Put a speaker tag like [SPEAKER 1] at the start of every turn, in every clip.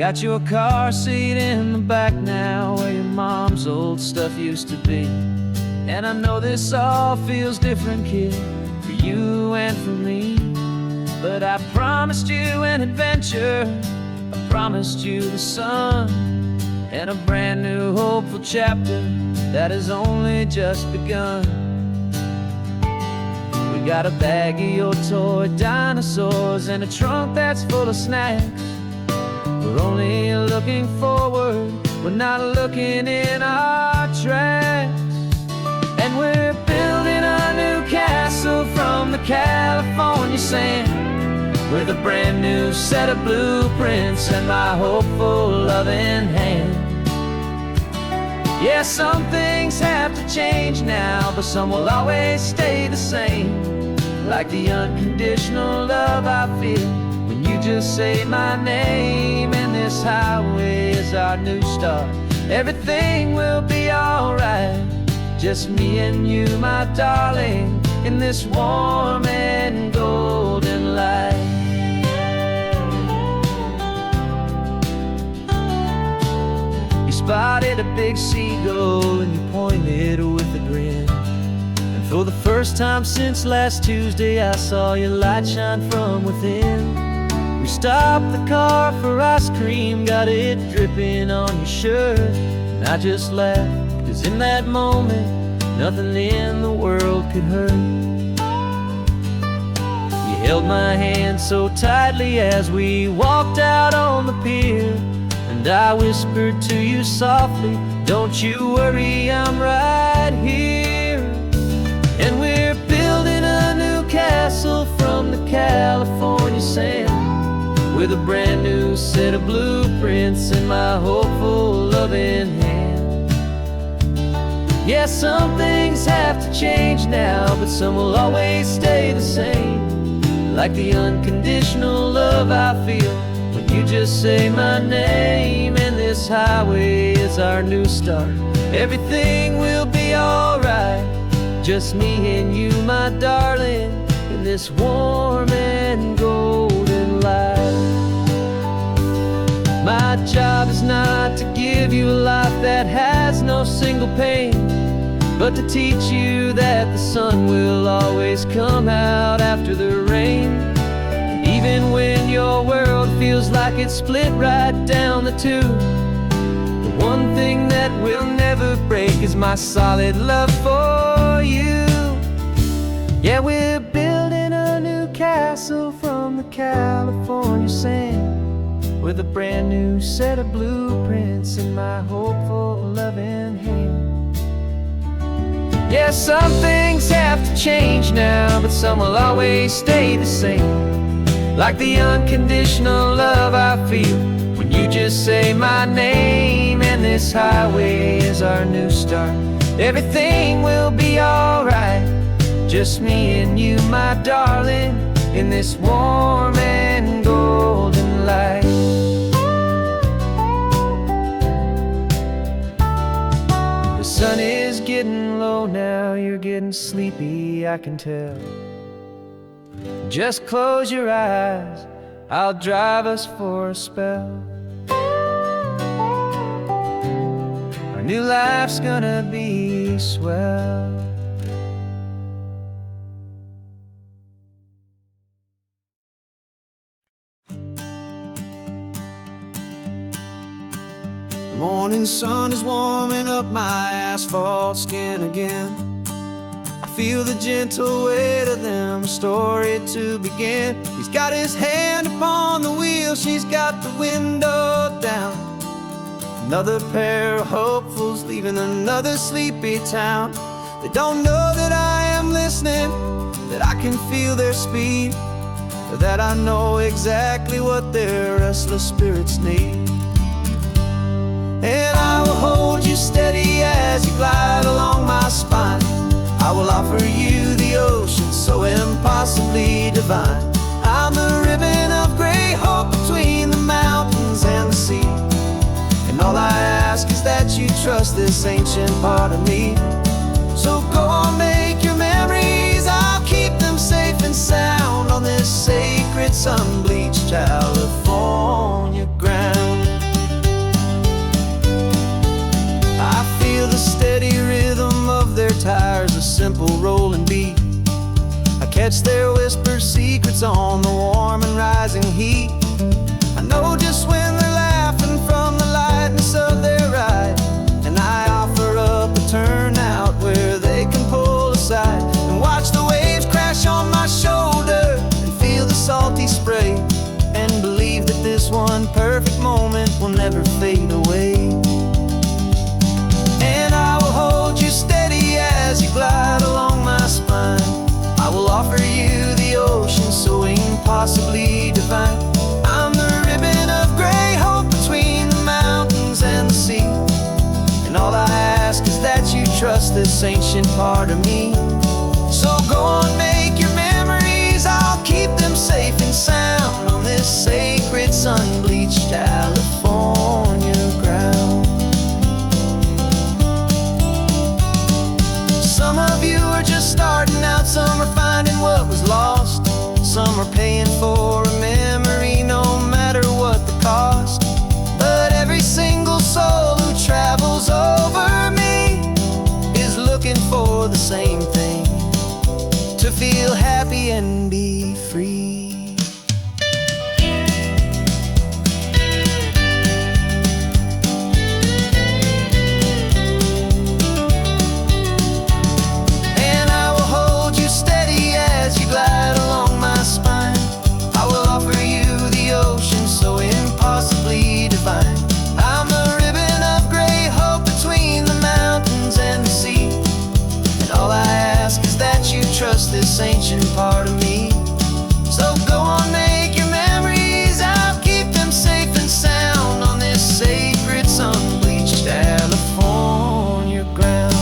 [SPEAKER 1] Got your car seat in the back now, where your mom's old stuff used to be. And I know this all feels different, kid, for you and for me. But I promised you an adventure, I promised you the sun, and a brand new hopeful chapter that has only just begun. We got a bag of your toy dinosaurs and a trunk that's full of snacks. We're only looking forward, we're not looking in our tracks. And we're building a new castle from the California sand, with a brand new set of blueprints and my hopeful loving hand. Yeah, some things have to change now, but some will always stay the same. Like the unconditional love I feel when you just say my name. And this highway is our new start. Everything will be alright, just me and you, my darling, in this warm and golden light. You spotted a big seagull and you pointed with a grin. And for the first time since last Tuesday, I saw your light shine from within. We stopped the car for ice cream, got it dripping on your shirt. And I just laughed, 'cause in that moment, nothing in the world could hurt. You held my hand so tightly as we walked out on the pier, and I whispered to you softly, don't you worry, I'm right here. And we're building a new castle from the California sand, with a brand new set of blueprints in my hopeful loving hand. Yeah, some things have to change now, but some will always stay the same. Like the unconditional love I feel when you just say my name. And this highway is our new start. Everything will be alright, just me and you, my darling, in this warm and golden light. My job is not to give you a life that has no single pain, but to teach you that the sun will always come out after the rain. And even when your world feels like it's split right down the two, the one thing that will never break is my solid love for you. Yeah, we're building a new castle from the California sand, with a brand new set of blueprints in my hopeful loving hand. Yeah, some things have to change now, but some will always stay the same. Like the unconditional love I feel when you just say my name. And this highway is our new start. Everything will be alright, just me and you, my darling, in this warm and golden light. The sun is getting low now, you're getting sleepy, I can tell. Just close your eyes, I'll drive us for a spell. Our new life's gonna be swell. The morning sun is warming up my asphalt skin again. I feel the gentle weight of them, a story to begin. He's got his hand upon the wheel, she's got the window down. Another pair of hopefuls leaving another sleepy town. They don't know that I am listening, that I can feel their speed, or that I know exactly what their restless spirits need. And I will hold you steady as you glide along my spine. I will offer you the ocean so impossibly divine. I'm the ribbon of gray hope between the mountains and the sea. And all I ask is that you trust this ancient part of me. So go on, make your memories, I'll keep them safe and sound on this sacred sun-bleached California ground. tires, a simple rolling beat. I catch their whispered secrets on the warm and rising heat. I know just when they're laughing from the lightness of their ride, and I offer up a turnout where they can pull aside and watch the waves crash on my shoulder and feel the salty spray, and believe that this one perfect moment will never fade away. And I will hold you steady as you glide along my spine. I will offer you the ocean so impossibly divine. I'm the ribbon of gray hope between the mountains and the sea, and all I ask is that you trust this ancient part of me. So go on, make your memories, I'll keep them safe and sound on this sacred sun-bleached California ground. Some of you are just starting out, some are finding what was lost, some are paying for a memory no matter what the cost. But every single soul who travels over me is looking for the same thing: to feel happy and be free. And I will hold you steady as you glide along my spine. I will offer you the ocean so impossibly divine. I'm the ribbon of gray hope between the mountains and the sea, and all I ask is that you trust this ancient part of me. So go on, make your memories, I'll keep them safe and sound on this sacred sun-bleached California ground.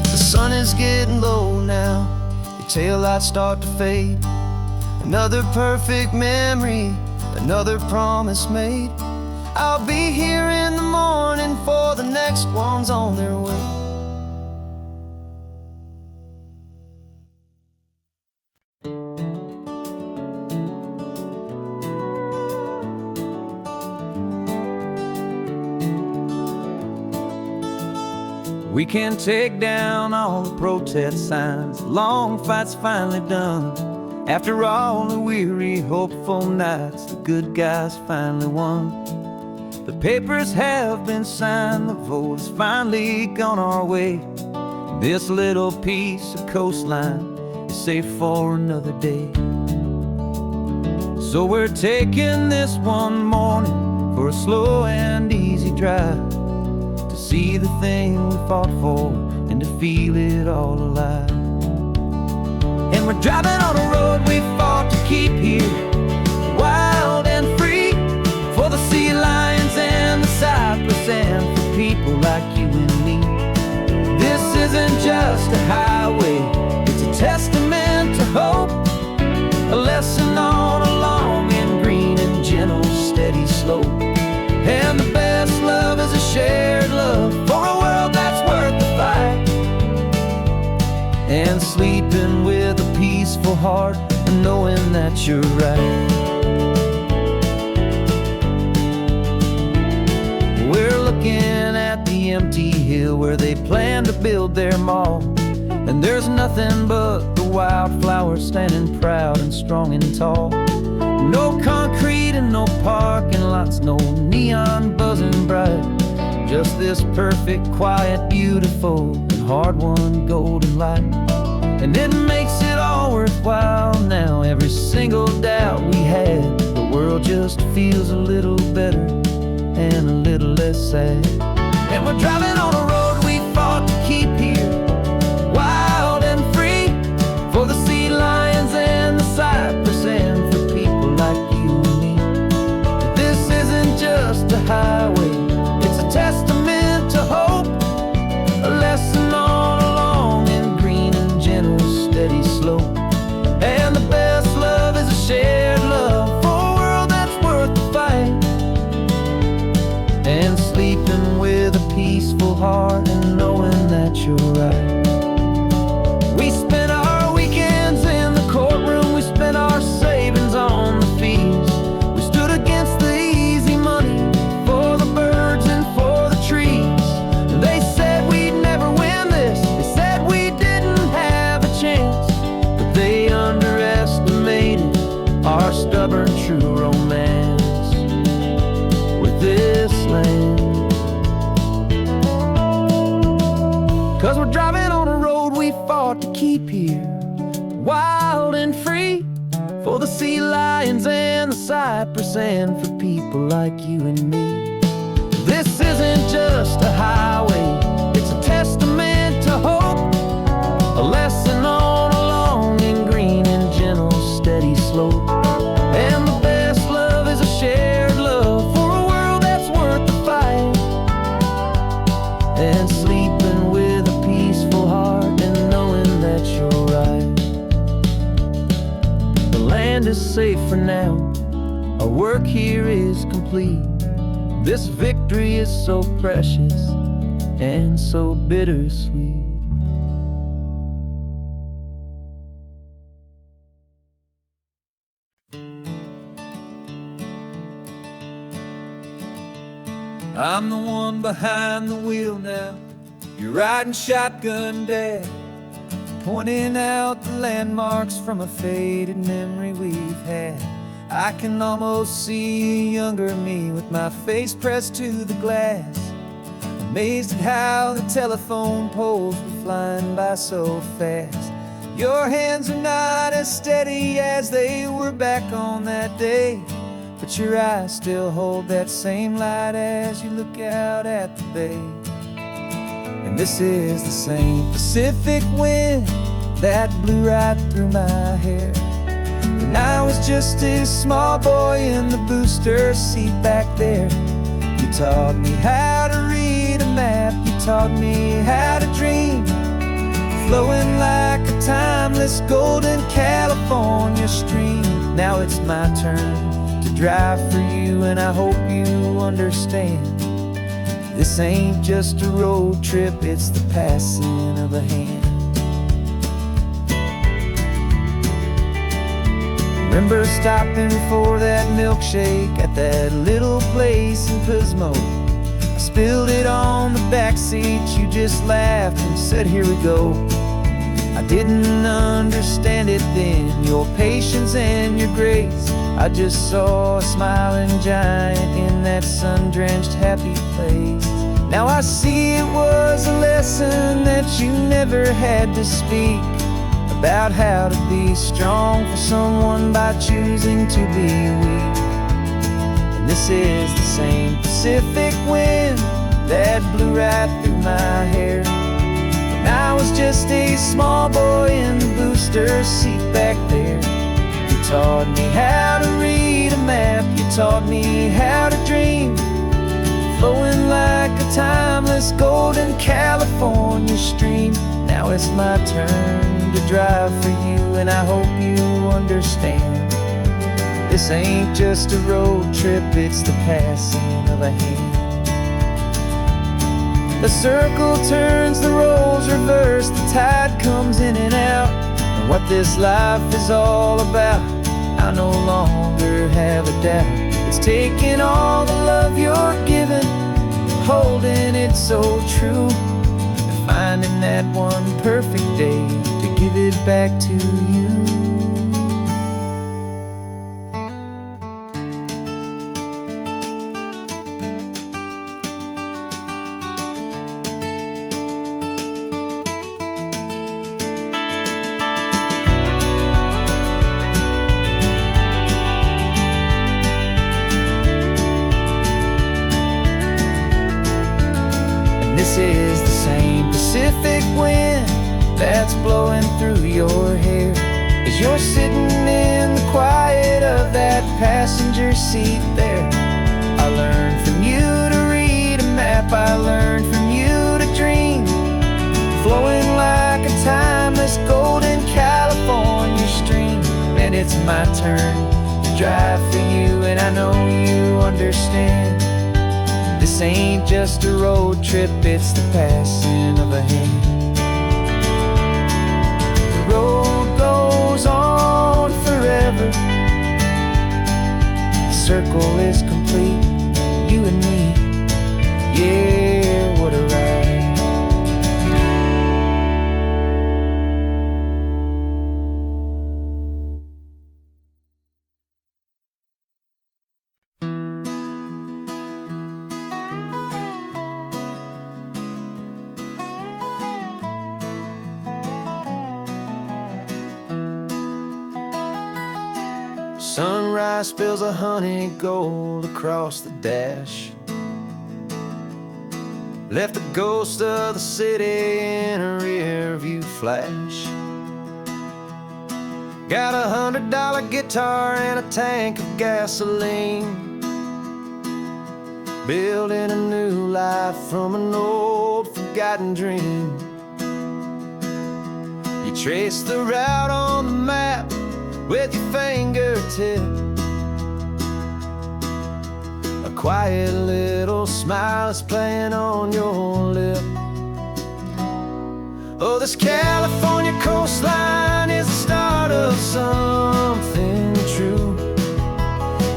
[SPEAKER 1] The sun is getting low now, your taillights start to fade. Another perfect memory, another promise made. I'll be here in the morning for the next ones on their way. We can take down all the protest signs, long fight's finally done. After all the weary, hopeful nights, the good guys finally won. The papers have been signed, the vote has finally gone our way. This little piece of coastline is safe for another day. So we're taking this one morning for a slow and easy drive, to see the thing we fought for and to feel it all alive. And we're driving on a road we fought to keep here, wild and free, for the sea lions and the cypress and for people like you and me. This isn't just a highway, it's a testament to hope, a lesson on a long and green and gentle steady slope. And the best love is a shared love for a world that's worth the fight, and sleeping with a peaceful heart and knowing that you're right. We're looking at the empty hill where they plan to build their mall, and there's nothing but the wildflowers standing proud and strong and tall. No concrete and no parking lots, no neon buzzing bright, just this perfect, quiet, beautiful, and hard-won golden light. And it makes it all worthwhile now, every single doubt we had. The world just feels a little better and a little less sad. And we're driving on a road we fought to keep here, wild and free, for the sea lions and the cypress and for people like you and me. This isn't just a highway, it's a testament to hope, a lesson on a long and green and gentle steady slope. And the best love is a shared love for a world that's worth the fight, and sleeping with a peaceful heart and knowing that you're right. We spent our weekends in the courtroom, we spent our savings on the fees. We stood against the easy money for the birds and for the trees. keep here, wild and free, for the sea lions and the cypress, and for people like you and me. This isn't just a highway, it's a testament to hope, a lesson on a long and green and gentle, steady slope. And the best love is a shared love for a world that's worth the fight, and sleeping with a peaceful heart and knowing that you're right. The land is safe for now, our work here is complete. This victory is so precious and so bittersweet. I'm the one behind the wheel now, you're riding shotgun, Dad, pointing out the landmarks from a faded memory we've had. I can almost see a younger me with my face pressed to the glass, amazed at how the telephone poles were flying by so fast. Your hands are not as steady as they were back on that day, but your eyes still hold that same light as you look out at the bay. And this is the same Pacific wind that blew right through my hair when I was just a small boy in the booster seat back there. You taught me how to read a map, you taught me how to dream, flowing like a timeless golden California stream. Now it's my turn to drive for you, and I hope you understand. This ain't just a road trip, it's the passing of a hand. Remember stopping for that milkshake at that little place in Pismo? I spilled it on the back seat, you just laughed and said, here we go. I didn't understand it then, your patience and your grace. I just saw a smiling giant in that sun-drenched happy place. Now I see it was a lesson that you never had to speak, about how to be strong for someone by choosing to be weak. And this is the same Pacific wind that blew right through my hair when I was just a small boy in the booster seat back there. You taught me how to read a map, you taught me how to dream, flowing like a timeless golden California stream. Now it's my turn to drive for you, and I hope you understand. This ain't just a road trip, it's the passing of a hand. The circle turns, the roles reverse, the tide comes in and out. And what this life is all about, I no longer have a doubt. It's taking all the love you're giving, holding it so true, and finding that one perfect day to give it back to you. This is the same Pacific wind that's blowing through your hair as you're sitting in the quiet of that passenger seat there. I learned from you to read a map, I learned from you to dream, flowing like a timeless golden California stream. And it's my turn to drive for you, and I know you understand. This ain't just a road trip, it's the passing of a hand. The road goes on forever, the circle is complete, you and me, yeah, what a ride. Sunrise spills a honey gold across the dash. Left the ghost of the city in a rear view flash. Got $100 guitar and a tank of gasoline, building a new life from an old forgotten dream. You trace the route on the map with your fingertip, a quiet little smile is playing on your lip. Oh, this California coastline is the start of something true.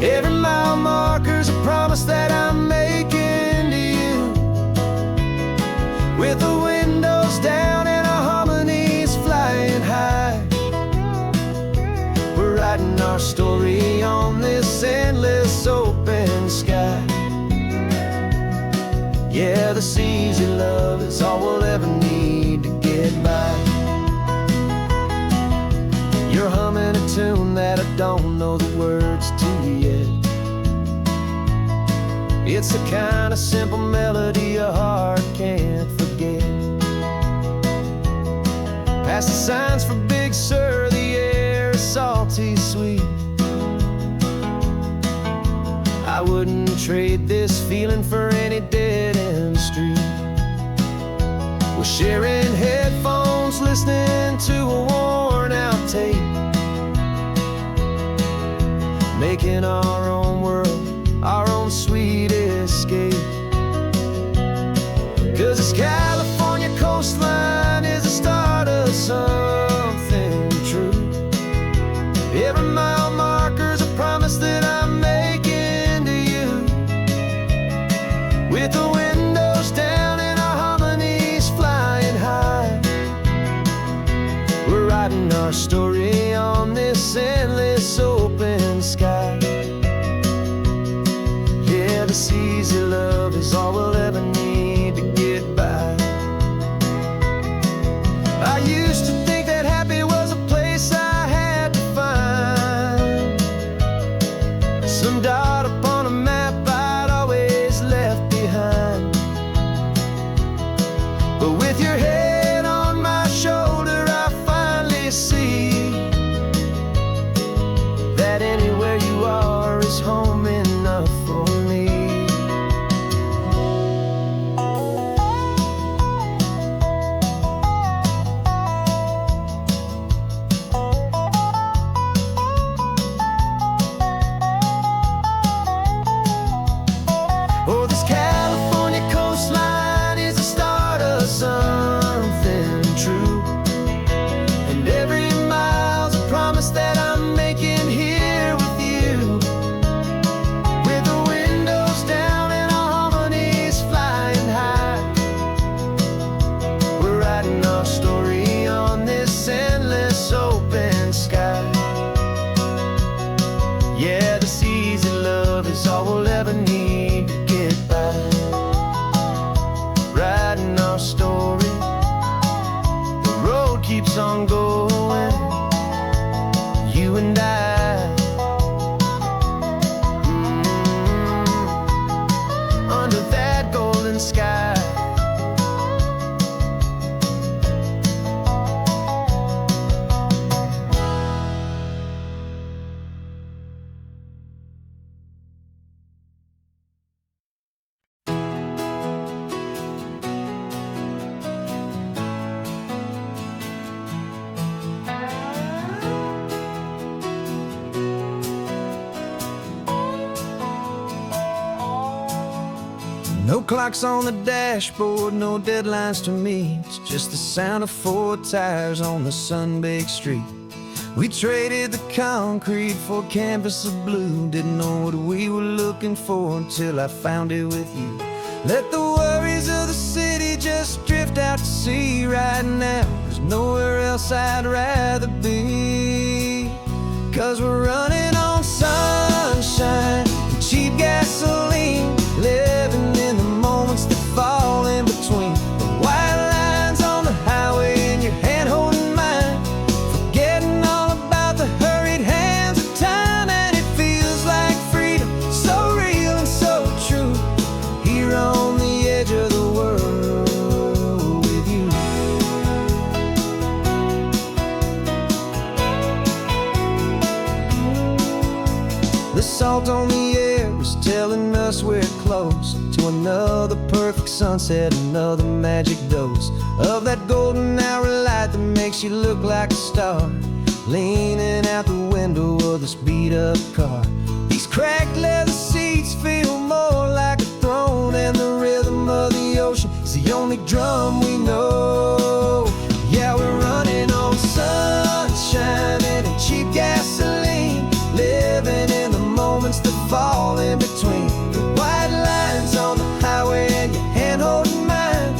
[SPEAKER 1] Every mile marker's a promise that I'm making to you. With the windows down and our harmonies flying high, we're writing our story on this endless open sky. Yeah, this easy love is all we'll ever need to get by. You're humming a tune that I don't know the words to yet. It's the kind of simple melody your heart can't forget. Past the signs for Big Sur, the air is salty sweet. I wouldn't trade this feeling for any dead-end street. We're sharing headphones, listening to a worn-out tape, making our own world, our own sweet escape. 'Cause this California coastline is the start of something true. Every mile marker's a promise that I'm making to you. With the windows down and our harmonies flying high, we're writing our story on this endless open sky. Yeah, this easy love is all we'll ever need to get by. I used to think that happy was a place I had to find, some dot upon a map I'd always left behind. But with your head on my shoulder, I finally see that anywhere you are is home enough for me. Oh, this California coastline is the start of something true. And every mile's a promise that I'm making here with you. With the windows down and our harmonies flying high, we're writing our story on this endless open sky. Yeah, this easy love is all we'll ever need to get by. Writing our story, the road keeps on going, you and I. Under that golden sky. No clocks on the dashboard, no deadlines to meet, just the sound of 4 tires on the sun-baked street. We traded the concrete for a canvas of blue, didn't know what we were looking for until I found it with you. Let the worries of the city just drift out to sea. Right now, there's nowhere else I'd rather be. 'Cause we're running on sunshine and cheap gasoline, living in the moments that fall in between. The white lines on the highway and your hand holding mine, forgetting all about the hurried hands of time and mystic sunset, another magic dose of that golden hour light that makes you look like a star, leaning out the window of this beat-up car. These cracked leather seats feel more like a throne, and the rhythm of the ocean is the only drum we know. Yeah, we're running on sunshine and a cheap gasoline, living in the moments that fall in between the white lines on the highway and your hand holding mine,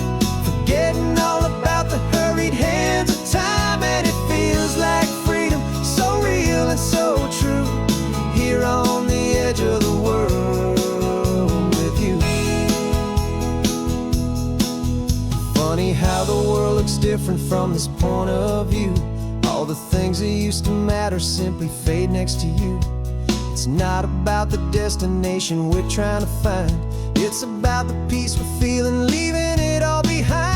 [SPEAKER 1] forgetting all about the hurried hands of time. And it feels like freedom, so real and so true, here on the edge of the world with you. Funny how the world looks different from this point of view. All the things that used to matter simply fade next to you. It's not about the destination we're trying to find, it's about the peace we're feeling, leaving it all behind.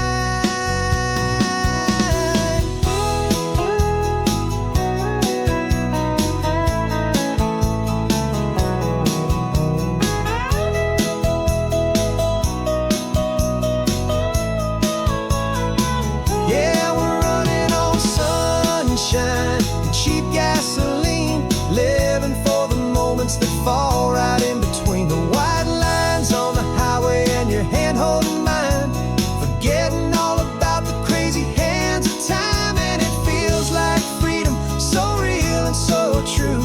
[SPEAKER 1] Yeah, we're running on sunshine and cheap gasoline, living for the moments that fall right in between the white lines on the highway and your hand holding mine, forgetting all about the crazy hands of time. And it feels like freedom, so real and so true,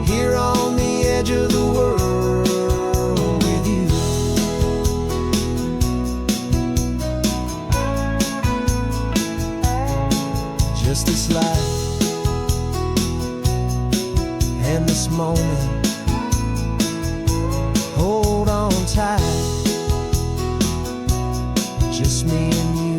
[SPEAKER 1] here on the edge of the world with you. Just this life and this moment, hold on tight, just me and you.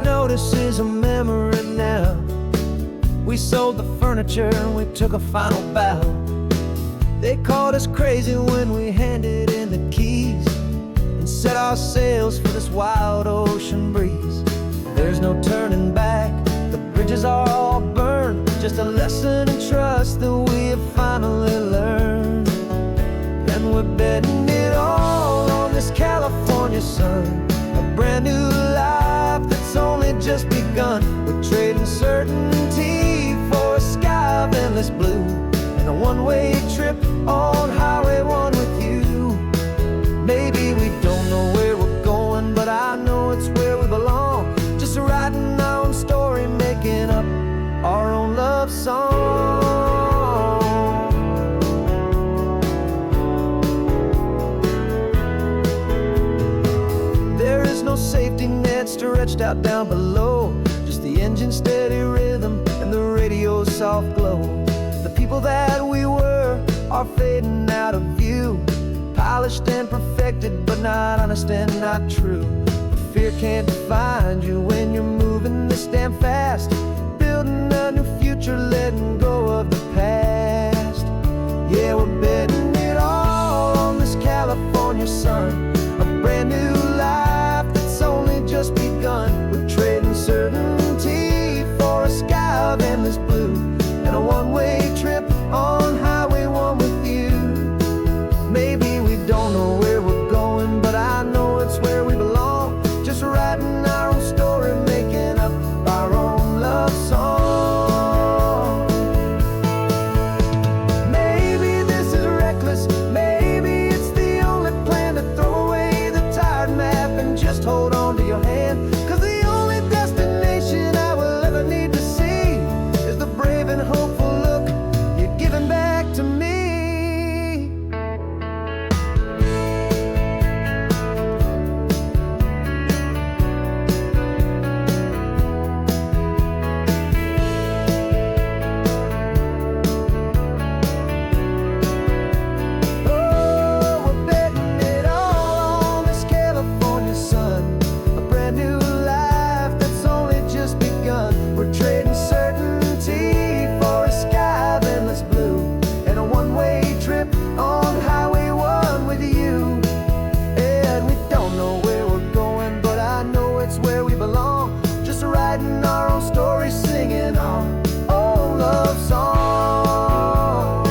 [SPEAKER 1] Notice is a memory now. We sold the furniture and we took a final bow. They called us crazy when we handed in the keys and set our sails for this wild ocean breeze. There's no turning back, the bridges are all burned, just a lesson in trust that we have finally learned. And we're betting it all on this California sun, a brand new life that's only just begun. We're trading certainty for a sky of endless blue, and a one-way trip on Highway 1 with you. Maybe we don't know where we're going, but I know it's where we belong, just writing our own story, making up our own love song. There is no safety net stretched out down below, just the engine's steady rhythm and the radio's soft glow. The people that we were are fading out of view, polished and perfected, but not honest and not true. Fear can't define you when you're moving this damn fast, building a new future, letting go of the past. Yeah, we're betting it all on this California sun, a brand new life that's only just begun. We're trading certainty for a sky of endless blue, and a one-way trip on Highway 1 with you. Maybe we don't know where we're going, but I know it's where we belong, just writing our own story, making up our own love song. Maybe this is reckless, maybe it's the only plan to throw away the tired map and just hold on to your hand, 'cause the only destination I will ever need to see is the brave and hopeful look you're giving back to me. Oh, we're betting it all on this California sun, a brand new
[SPEAKER 2] it's where we belong, just writing our own story, singing our own love song.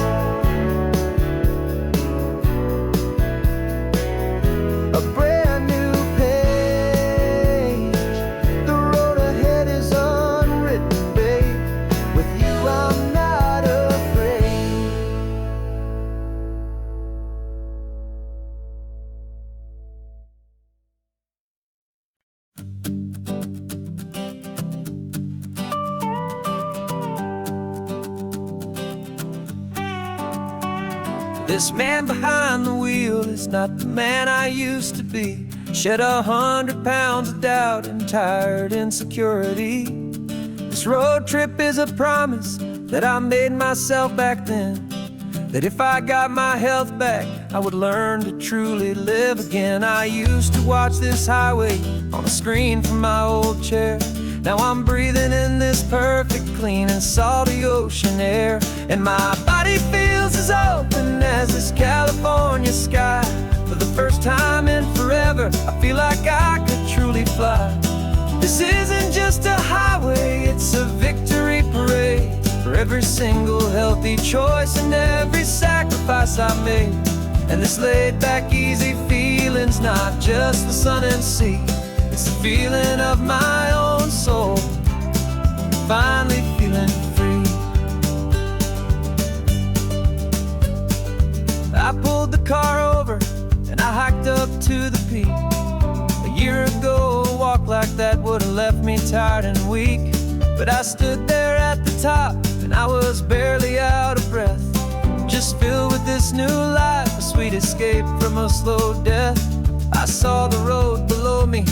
[SPEAKER 2] A brand new page, the road ahead is unwritten, babe. With you I'm not afraid.
[SPEAKER 1] This man behind the wheel is not the man I used to be. Shed 100 pounds of doubt and tired insecurity. This road trip is a promise that I made myself back then, that if I got my health back, I would learn to truly live again. I used to watch this highway on a screen from my old chair. Now I'm breathing in this perfect, clean and salty ocean air. And my body feels as open as this California sky. For the first time in forever, I feel like I could truly fly. This isn't just a highway, it's a victory parade. For every single healthy choice and every sacrifice I made. And this laid back, easy feeling's not just the sun and sea. It's the feeling of my own soul, finally feeling free. I pulled the car over and I hiked up to the peak. A year ago, a walk like that would have left me tired and weak. But I stood there at the top and I was barely out of breath, just filled with this new life, a sweet escape from a slow death. I saw the road below me,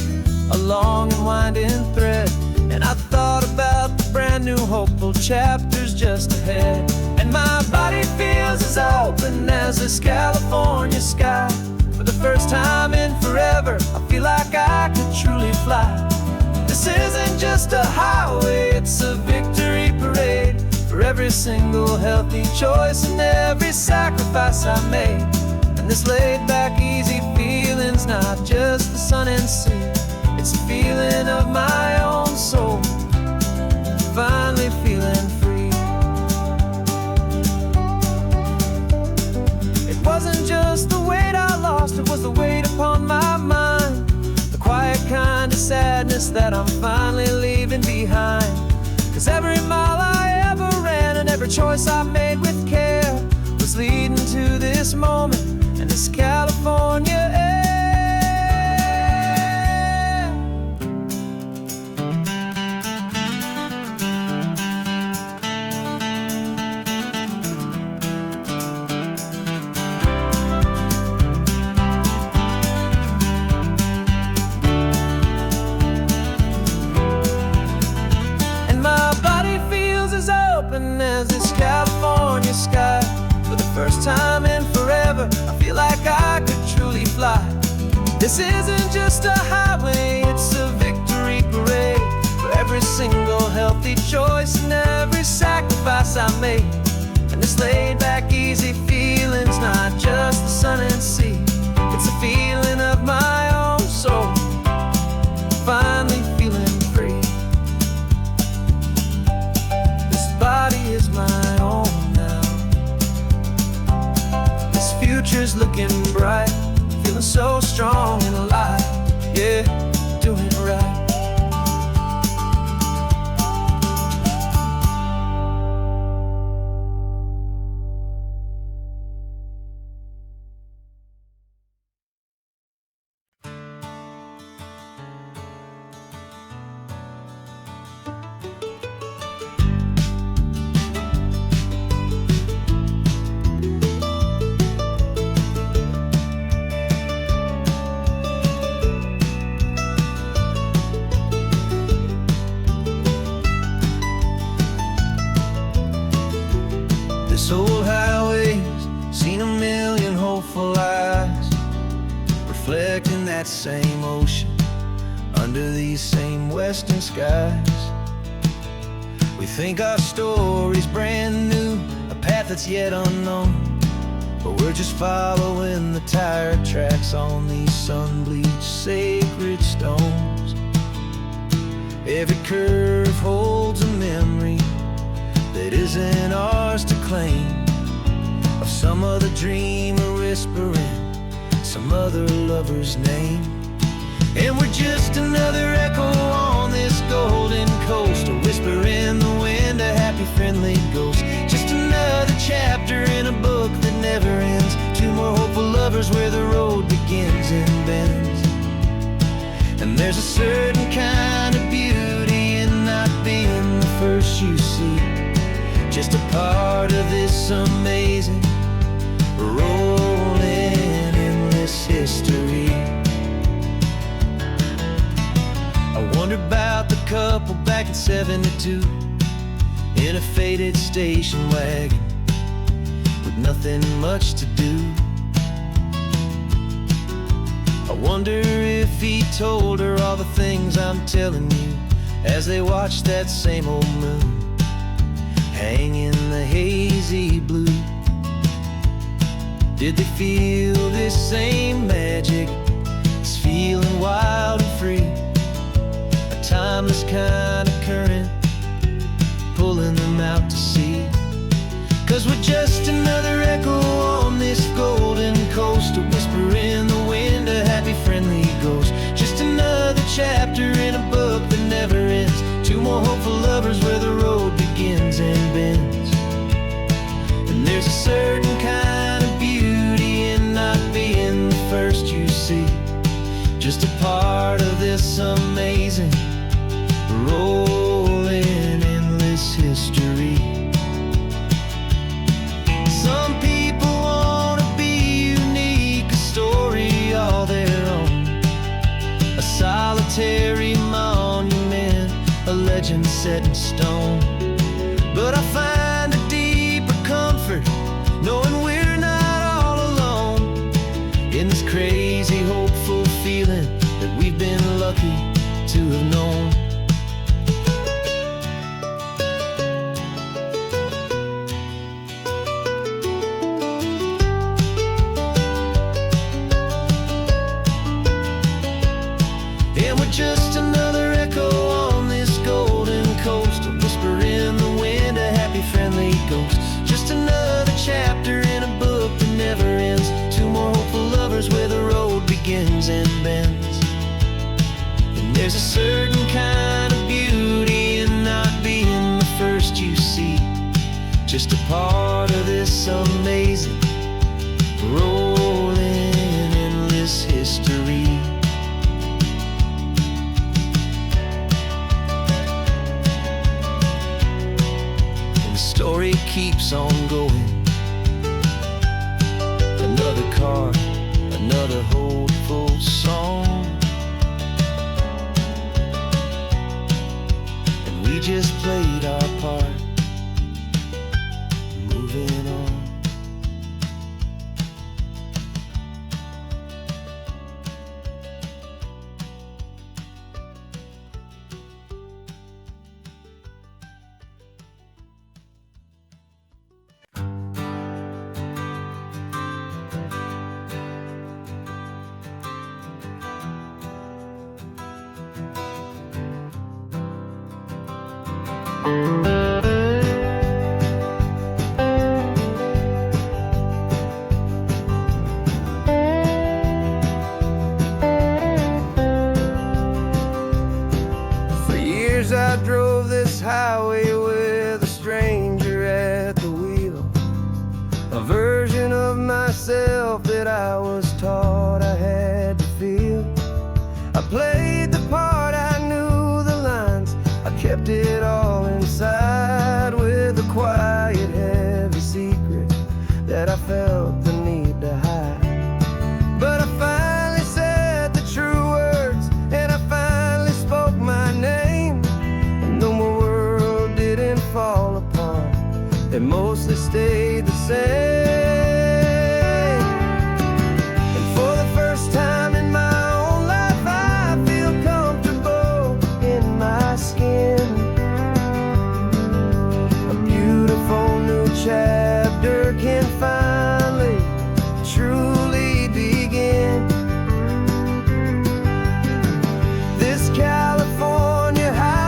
[SPEAKER 1] a long and winding thread, and I thought about the brand new hopeful chapters just ahead. And my body feels as open as this California sky. For the first time in forever, I feel like I could truly fly. This isn't just a highway, it's a victory parade. For every single healthy choice and every sacrifice I made. And this laid back, easy feeling's not just the sun and sea. It's a feeling of my own soul, finally feeling free. It wasn't just the weight I lost, it was the weight upon my mind. The quiet kind of sadness that I'm finally leaving behind. 'Cause every mile I ever ran and every choice I made with care was leading to this moment and this California air. As this California sky. For the first time in forever, I feel like I could truly fly. This isn't just a highway, it's a victory parade. For every single healthy choice and every sacrifice I made. And this laid back, easy feeling's not just the sun and sea. It's a feeling of my own soul, finally feeling free. Body is my own now. This future's looking bright, feeling so strong and alive. Yeah, doing it right. This old highway's seen a million hopeful eyes, reflecting that same ocean under these same western skies. We think our story's brand new, a path that's yet unknown, but we're just following the tire tracks on these sun-bleached sacred stones. Every curve holds a memory that isn't ours to claim, of some other dreamer whispering some other lover's name. And we're just another echo on this golden coast, a whisper in the wind, a happy friendly ghost. Just another chapter in a book that never ends. Two more hopeful lovers where the road begins and bends. And there's a certain kind of beauty in not being the first you see, just a part of this amazing rolling endless history. I wonder about the couple back in '72 in a faded station wagon with nothing much to do. I wonder if he told her all the things I'm telling you as they watched that same old moon hang in the hazy blue. Did they feel this same magic, this feeling wild and free, a timeless kind of current pulling them out to sea? 'Cause we're just another echo on this golden coast, a whisper in the wind, a happy friendly ghost. Just another chapter in a book that never ends. Two more hopeful lovers where the road begins and bends. And there's a certain kind of beauty in not being the first you see, just a part of this amazing rolling endless history. Some people want to be unique, a story all their own, a solitary monument, a legend set in stone. But I find a deeper comfort knowing we're not all alone in this crazy hopeful feeling that we've been lucky to have known. And we're just another echo on this golden coast, a whisper in the wind, a happy friendly ghost. Just another chapter in a book that never ends. Two more hopeful lovers where the road begins and bends. And there's a certain kind of beauty in not being the first you see, just a part of this amazing rolling endless history. Story keeps on going. Another card, another hopeful song, and we just played our part, moving on.
[SPEAKER 2] For years I drove this highway with a stranger at the wheel, a version of myself that I was taught I had to feel. I played the part, I knew the lines, I kept it all inside with a quiet, heavy secret that I felt the need to hide. But I finally said the true words, and I finally spoke my name. And though my world didn't fall apart, it mostly stayed the same. And for the first time in my own life, I feel comfortable in my skin. A beautiful new chapter can finally truly begin. This California high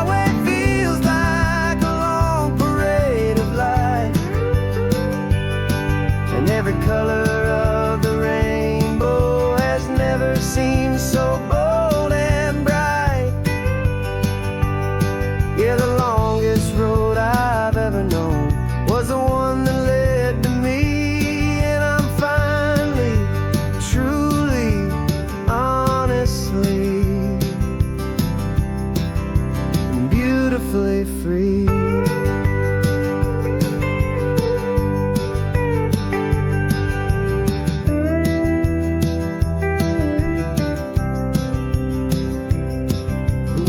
[SPEAKER 2] beautifully free.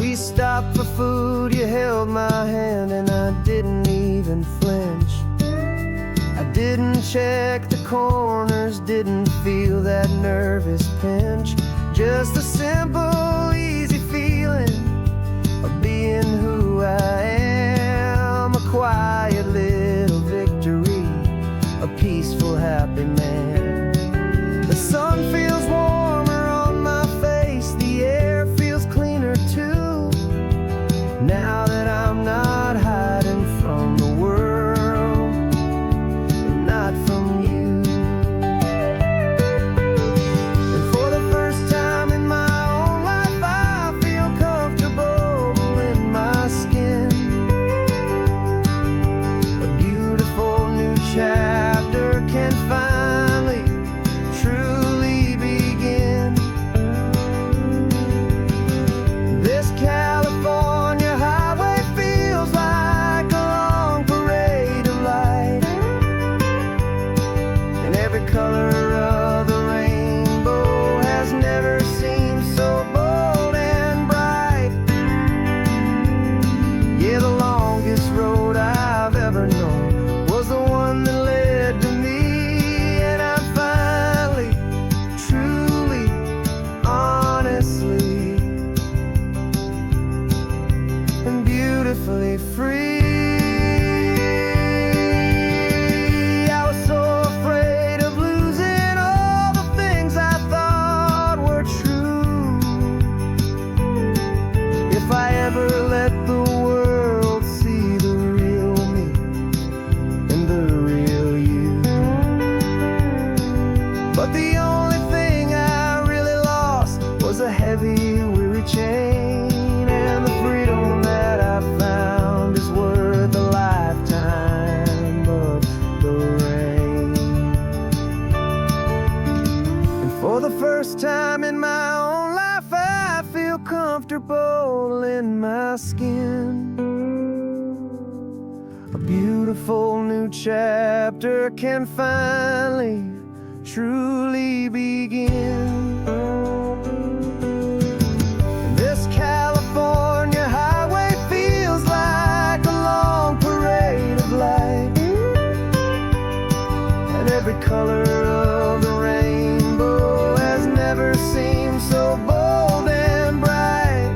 [SPEAKER 2] We stopped for food, you held my hand, and I didn't even flinch. I didn't check the corners, didn't feel that nervous pinch. Just a simple, easy feeling of being who I am. A quiet little victory, a peaceful, happy man. The sun feels warmer on my face, the air feels cleaner too. Now that I'm not hiding from the world, and not from you. And for the first time in my own life, I feel comfortable in my skin. A beautiful new chapter can finally, truly begin. This California highway feels like a long parade of light, and every color of the rainbow has never seemed so bold and bright. Yeah, the longest road I've ever known was the one that led to me, and I'm finally, truly, honestly, and beautifully free. I was so afraid of losing all the things I thought were true. If I ever let the world see the real me and the real you. But the only thing I really lost was a heavy, weary chain, and the freedom that I found is worth a lifetime of the rain. And for the first time in my own life, I feel comfortable in my skin. A beautiful new chapter can finally, truly begin. This California highway feels like a long parade of light, and every color of the rainbow has never seemed so bold and bright.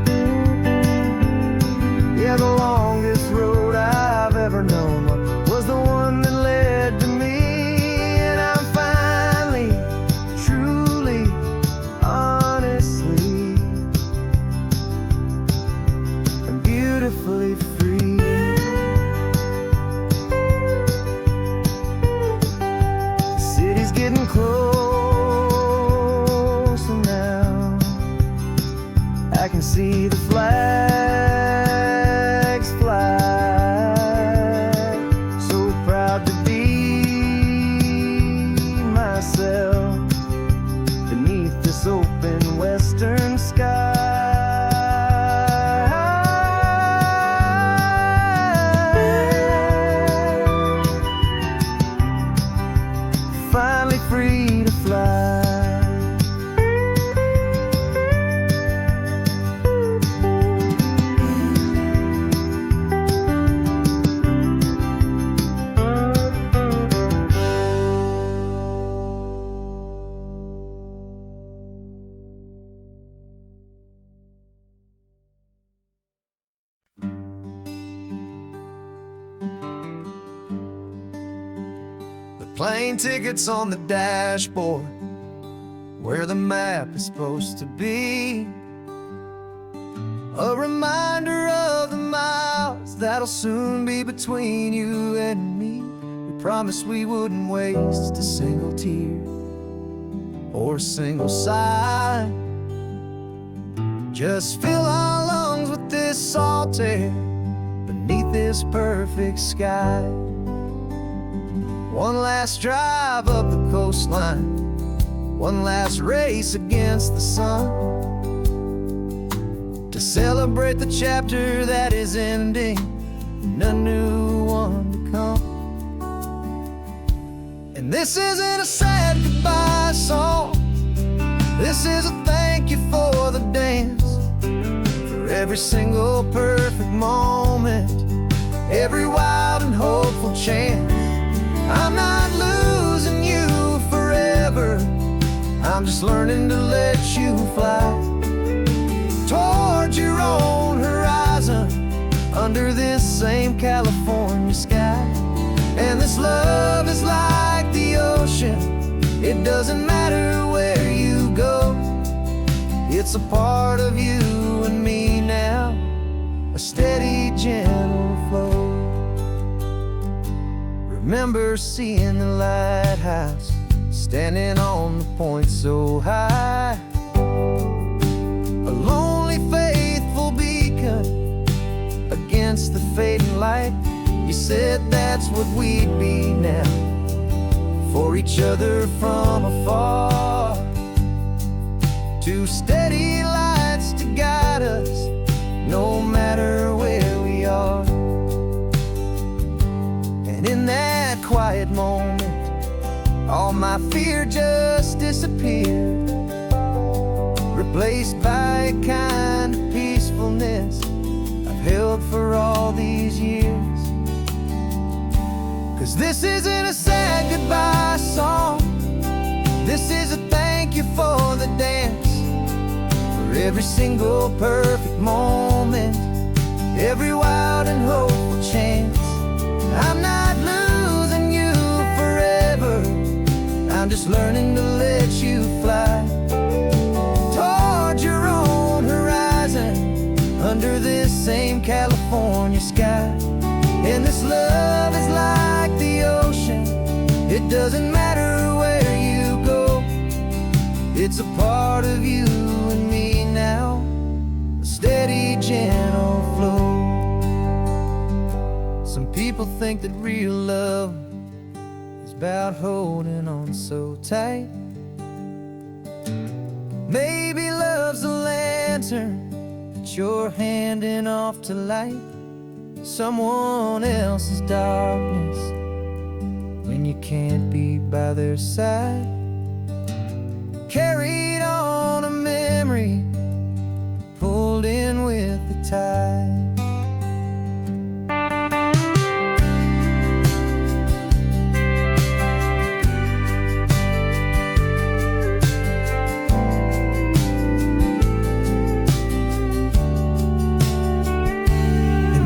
[SPEAKER 2] Yeah, the longest road I've ever known was the one that led to me, and I'm finally, truly, honestly, and beautifully free. The city's getting closer now. I can see the flags fly. So proud to be myself beneath this open western sky. Finally free to fly. Plane tickets on the dashboard, where the map is supposed to be. A reminder of the miles that'll soon be between you and me. We promised we wouldn't waste a single tear or a single sigh. Just fill our lungs with this salt air beneath this perfect sky. One last drive up the coastline, one last race against the sun, to to celebrate the chapter that is ending and a new one to come. And this isn't a sad goodbye song, this is a thank you for the dance, for every single perfect moment, every wild and hopeful chance. I'm not losing you forever, I'm just learning to let you fly towards your own horizon, under this same California sky. And this love is like the ocean, it doesn't matter where you go, it's a part of you and me now, a steady, gentle flow. Remember seeing the lighthouse, standing on the point so high, a lonely, faithful beacon against the fading light. You said that's what we'd be now, for each other from afar. Two steady lights to guide us, no matter where we are. And in that quiet moment, all my fear just disappeared, replaced by a kind of peacefulness I've held for all these years. 'Cause this isn't a sad goodbye song, this is a thank you for the dance, for every single perfect moment, every wild and hopeful chance. I'm not losing you forever, I'm just learning to let you fly towards your own horizon, under this same California sky. And this love is like the ocean, it doesn't matter where you go, it's a part of you and me now, a steady, gentle flow. Some people think that real love is about holding on so tight. Maybe love's a lantern that you're handing off to light someone else's darkness when you can't be by their side. Carried on a memory, pulled in with the tide.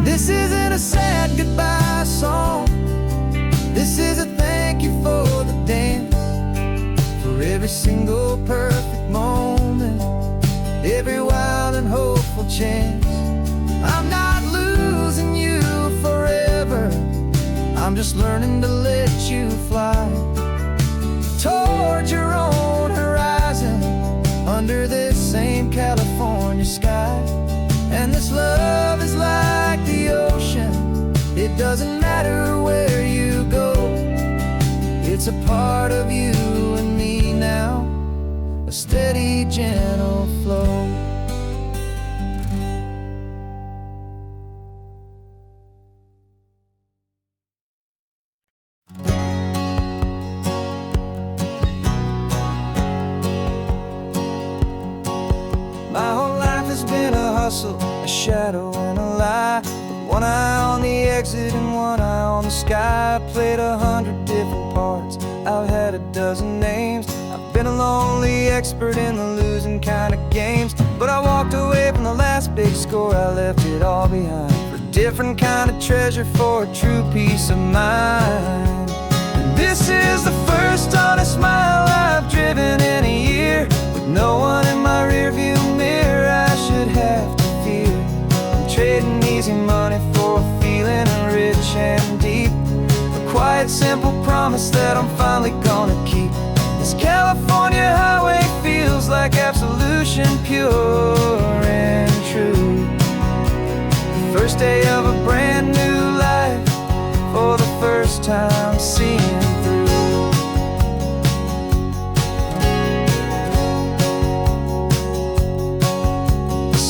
[SPEAKER 2] This isn't a sad goodbye song, this is a thank you for the dance, for every single perfect moment, every wild and hopeful chance. I'm not losing you forever, I'm just learning to let you fly towards your own horizon, under this same California sky. And this love is like the ocean, it doesn't matter where you go, it's a part of you and me now, a steady, gentle flow. My whole life has been a hustle, a shadow and a lie, with one eye on the exit and one eye on the sky. I played 100 different parts, I've had a dozen names, I've been a lonely expert in the losing kind of games. But I walked away from the last big score, I left it all behind, for a different kind of treasure, for a true peace of mind. And this is the first honest mile I've driven in a year, with no one in my rearview mirror I should have to fear. I'm trading easy money for a feeling rich and deep, a quiet, simple promise that I'm finally gonna keep. This California highway feels like absolution, pure and true. The first day of a brand new life, for the first time seeing through.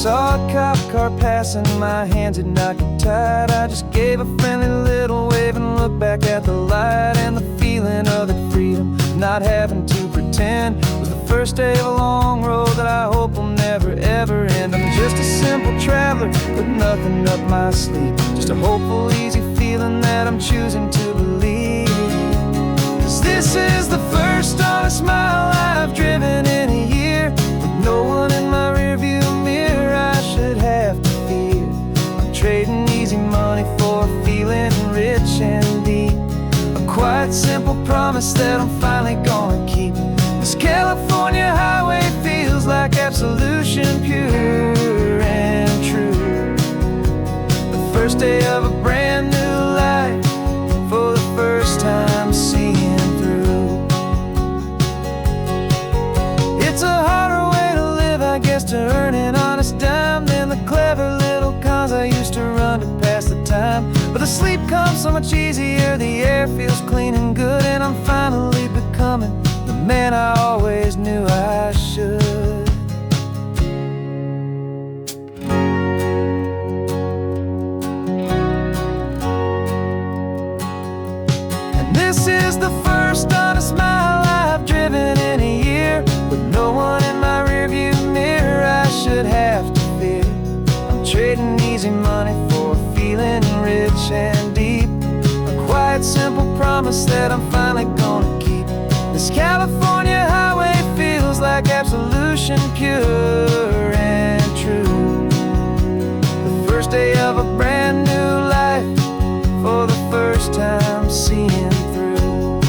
[SPEAKER 2] Saw a cop car passing, my hands had not get tied. I just gave a friendly little wave and looked back at the light. And the feeling of that freedom, not having to pretend, was the first day of a long road that I hope will never ever end. I'm just a simple traveler with nothing up my sleeve, just a hopeful, easy feeling that I'm choosing to believe. 'Cause this is the first honest mile I've driven in a year, with no one in my rearview mirror I should have to fear. I'm trading easy money for a feeling rich and deep, a quiet, simple promise that I'm finally gonna keep. This California highway feels like absolution, pure and true. The first day of a brand new life, for the first time seeing through. It's a harder way to live, I guess, to earn an honest dime than the clever little cons I used to run to pass the time. But the sleep comes so much easier, the air feels clean and good, and I'm finally becoming the man I always knew I should. And this is the first honest mile I've driven in a year, with no one in my rearview mirror I should have to fear. I'm trading easy money for a feeling rich and deep, a quiet, simple promise that I'm finally gonna keep. This California highway feels like absolution, pure and true. The first day of a brand new life, for the first time seeing through.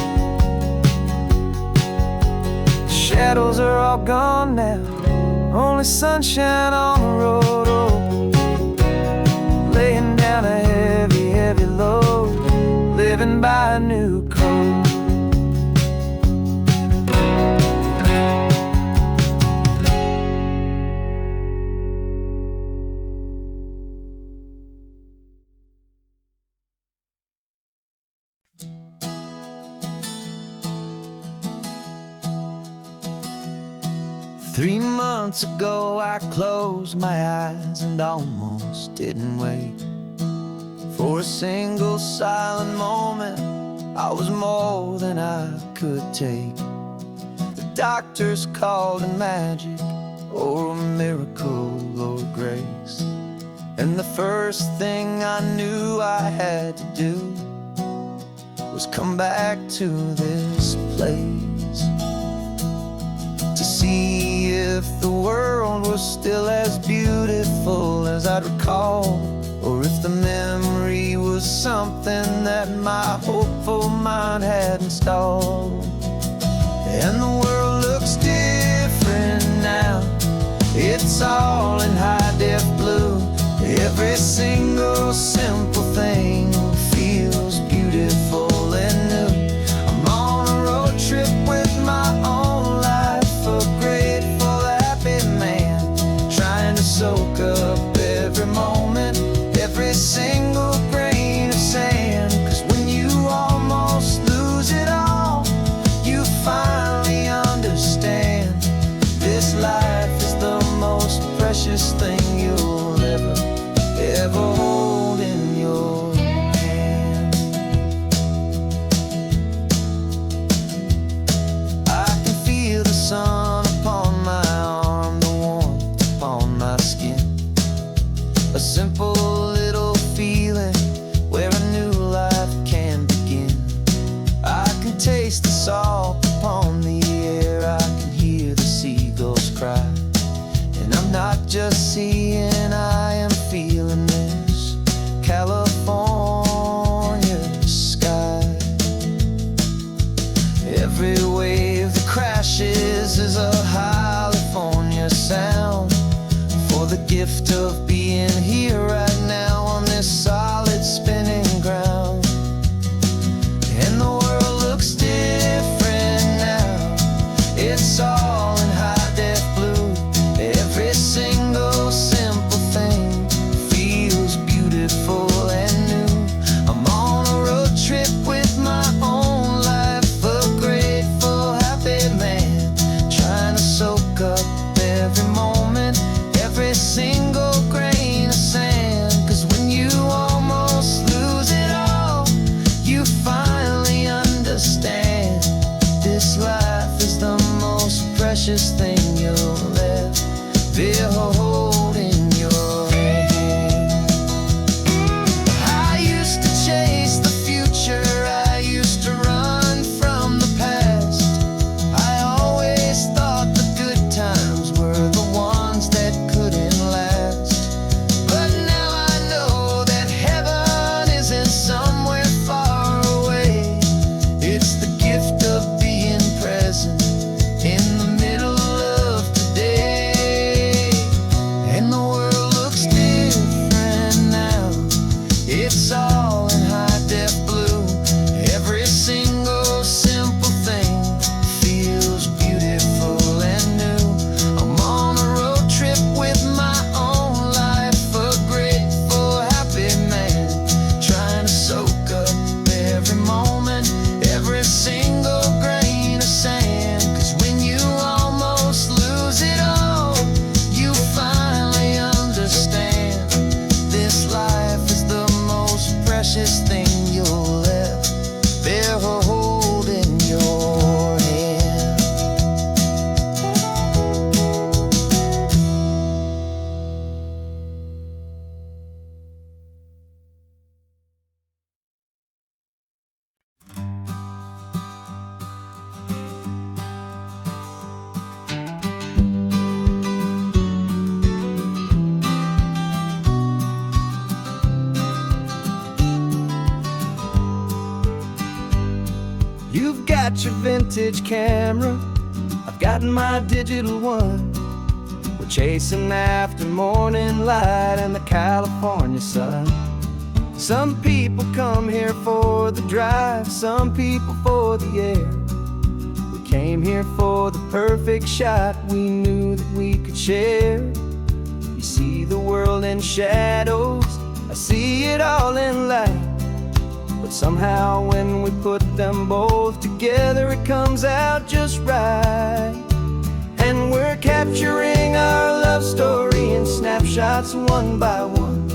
[SPEAKER 2] The shadows are all gone now, only sunshine on the road. Oh, laying down a heavy, heavy load, living by a new code. 3 months ago I closed my eyes and almost didn't wait for a single silent moment. I was more than I could take. The doctors called it magic, or a miracle, or grace. And the first thing I knew I had to do was come back to this place, to see if the world was still as beautiful as I'd recall, or if the memory was something that my hopeful mind had installed. And the world looks different now, it's all in high-def blue. Every single simple thing feels beautiful and new. I'm on a road trip with my own life, a grateful, happy man, trying to soak up every moment, every single grain of sand. 'Cause when you almost lose it all, you finally understand this life is the most precious thing you'll ever hold in your hand. I can feel the sun upon my arm, the warmth upon my skin, a simple little feeling It's all in high def blue. Every single simple thing feels beautiful and new. I'm on a road trip with my own life, a grateful, happy man, trying to soak up every moment, every single grain of sand. 'Cause when you almost lose it all, you finally understand this life is the most precious thing you'll ever hold in your hand. You've got your vintage camera, I've got my digital one. We're chasing after morning light and the California sun. Some people come here for the drive, some people for the air. We came here for the perfect shot we knew that we could share. You see the world in shadows, I see it all in light. But somehow when we put them both together, it comes out just right. And we're capturing our love story in snapshots one by one.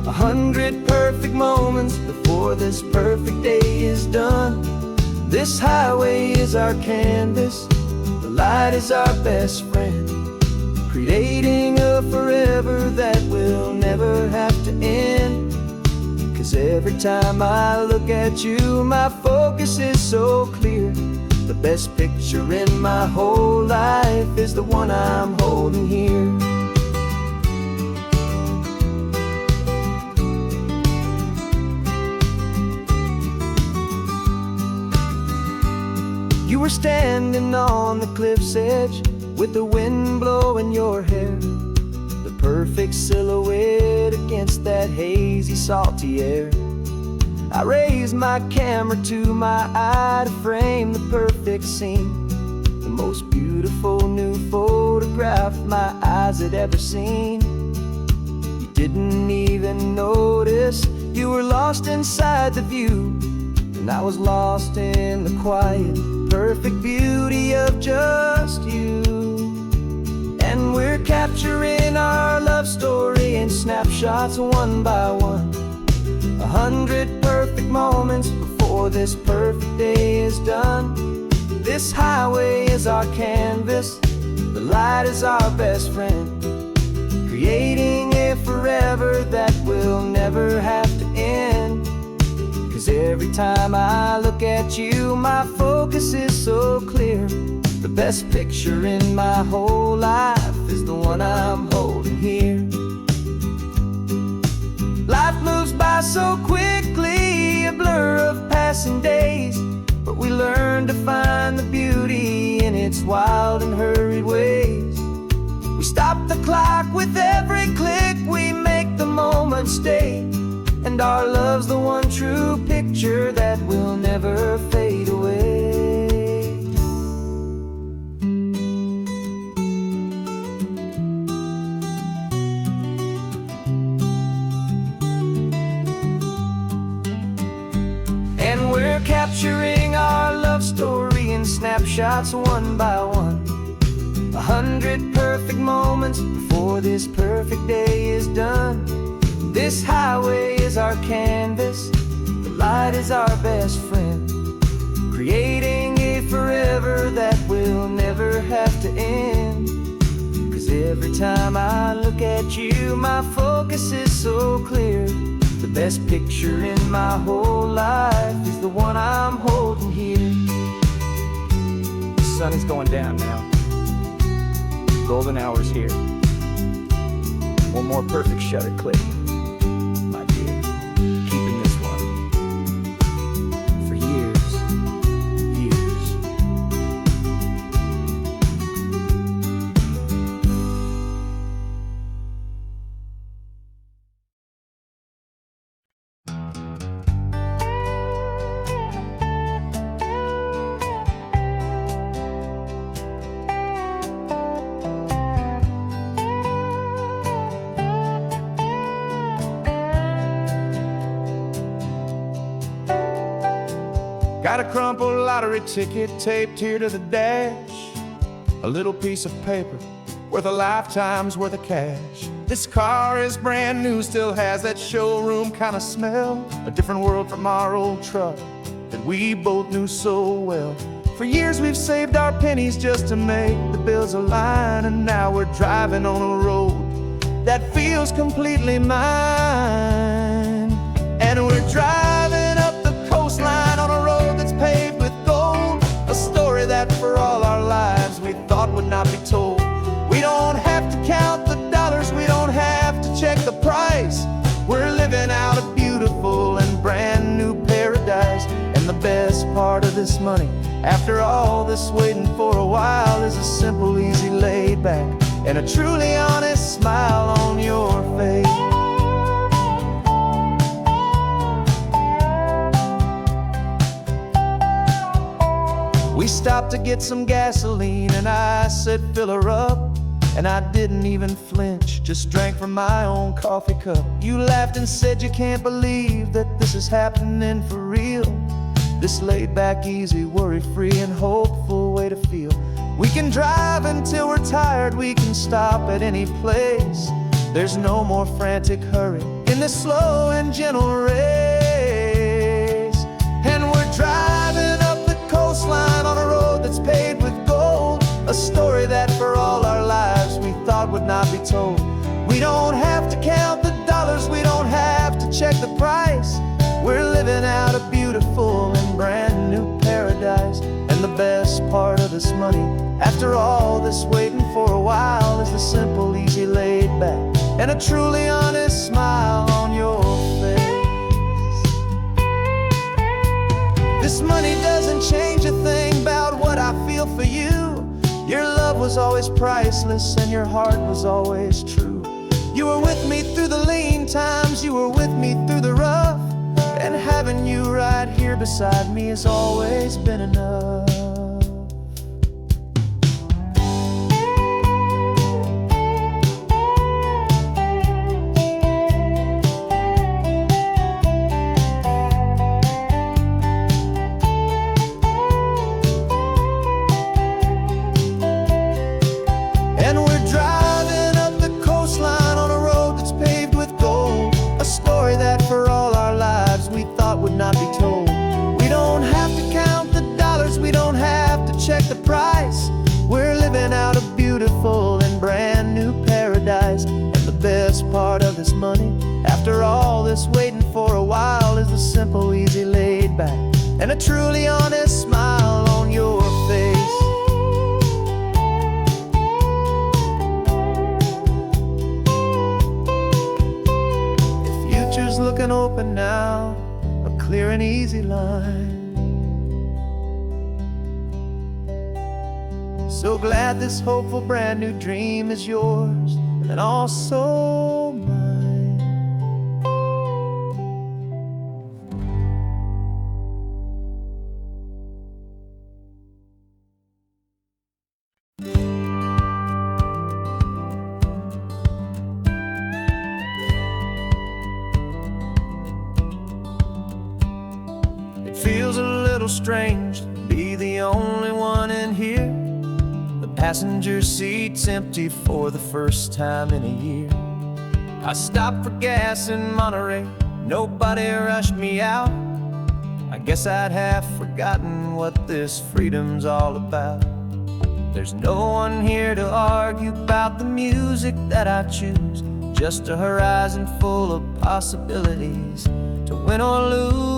[SPEAKER 2] 100 perfect moments before this perfect day is done. This highway is our canvas, the light is our best friend, creating a forever that will never have to end. 'Cause every time I look at you, my focus is so clear. The best picture in my whole life is the one I'm holding here. You were standing on the cliff's edge with the wind blowing your hair, the perfect silhouette against that hazy, salty air. I raised my camera to my eye to frame the perfect scene, the most beautiful new photograph my eyes had ever seen. You didn't even notice you were lost inside the view, and I was lost in the quiet, perfect beauty of just you. And we're capturing our love story in snapshots one by one. 100 perfect moments before this perfect day is done. This highway is our canvas, the light is our best friend, creating a forever that will never have to end. 'Cause every time I look at you, my focus is so clear. The best picture in my whole life is the one I'm holding here. Life moves by so quickly, a blur of passing days, but we learn to find the beauty in its wild and hurried ways. We stop the clock with every click, we make the moment stay, and our love's the one true picture that will never fade away. And we're capturing our love story in snapshots one by one. 100 perfect moments before this perfect day is done. This highway is our canvas, the light is our best friend, creating a forever that will never have to end. 'Cause every time I look at you, my focus is so clear. The best picture in my whole life is the one I'm holding here. The sun is going down now. Golden hour's here. One more perfect shutter click. Got a crumpled lottery ticket taped here to the dash, a little piece of paper worth a lifetime's worth of cash. This car is brand new, still has that showroom kind of smell, a different world from our old truck that we both knew so well. For years we've saved our pennies just to make the bills align, and now we're driving on a road that feels completely mine. And we're driving up the coastline on a road that's paved with gold, a story that for all our lives we thought would not be told. We don't have to count the dollars, we don't have to check the price. We're living out a beautiful and brand new paradise. And the best part of this money, after all this waiting for a while, is a simple, easy, laid back, and a truly honest smile on your face. We stopped to get some gasoline, and I said, fill her up. And I didn't even flinch, just drank from my own coffee cup. You laughed and said you can't believe that this is happening for real. This laid back, easy, worry-free and hopeful way to feel. We can drive until we're tired, we can stop at any place. There's no more frantic hurry in this slow and gentle race. And we're driving up the coastline on a road that's paved with gold, a story that for all our lives we thought would not be told. We don't have to count the dollars, we don't have to check the price. We're living out a beautiful and brand new paradise. And the best part of this money, after all this waiting for a while, is the simple, easy, laid back, and a truly honest smile on your face. This money doesn't change a thing about what I feel for you. Your love was always priceless and your heart was always true. You were with me through the lean times, you were with me through the rough, and having you right here beside me has always been enough. And we're driving up the coastline on a road that's paved with gold, a story that for all our lives we thought would not be told. We don't have to count the dollars, we don't have to check the price. We're living out a beautiful and brand new paradise. And the best part of this money, after all this waiting for a while, is the simple, easy, laid back, and a truly honest smile on your face. Looking open now, a clear and easy line. So glad this hopeful brand new dream is yours and also mine. Feels a little strange to be the only one in here. The passenger seat's empty for the first time in a year. I stopped for gas in Monterey, nobody rushed me out. I guess I'd have forgotten what this freedom's all about. There's no one here to argue about the music that I choose, just a horizon full of possibilities to win or lose.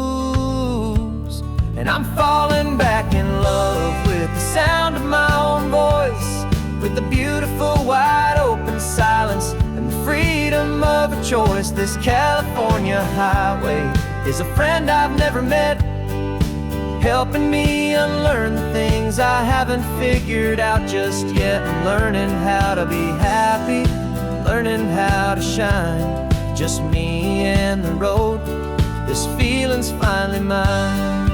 [SPEAKER 2] And I'm falling back in love with the sound of my own voice, with the beautiful wide open silence and the freedom of a choice. This California highway is a friend I've never met, helping me unlearn the things I haven't figured out just yet. I'm learning how to be happy, learning how to shine, just me and the road. This feeling's finally mine.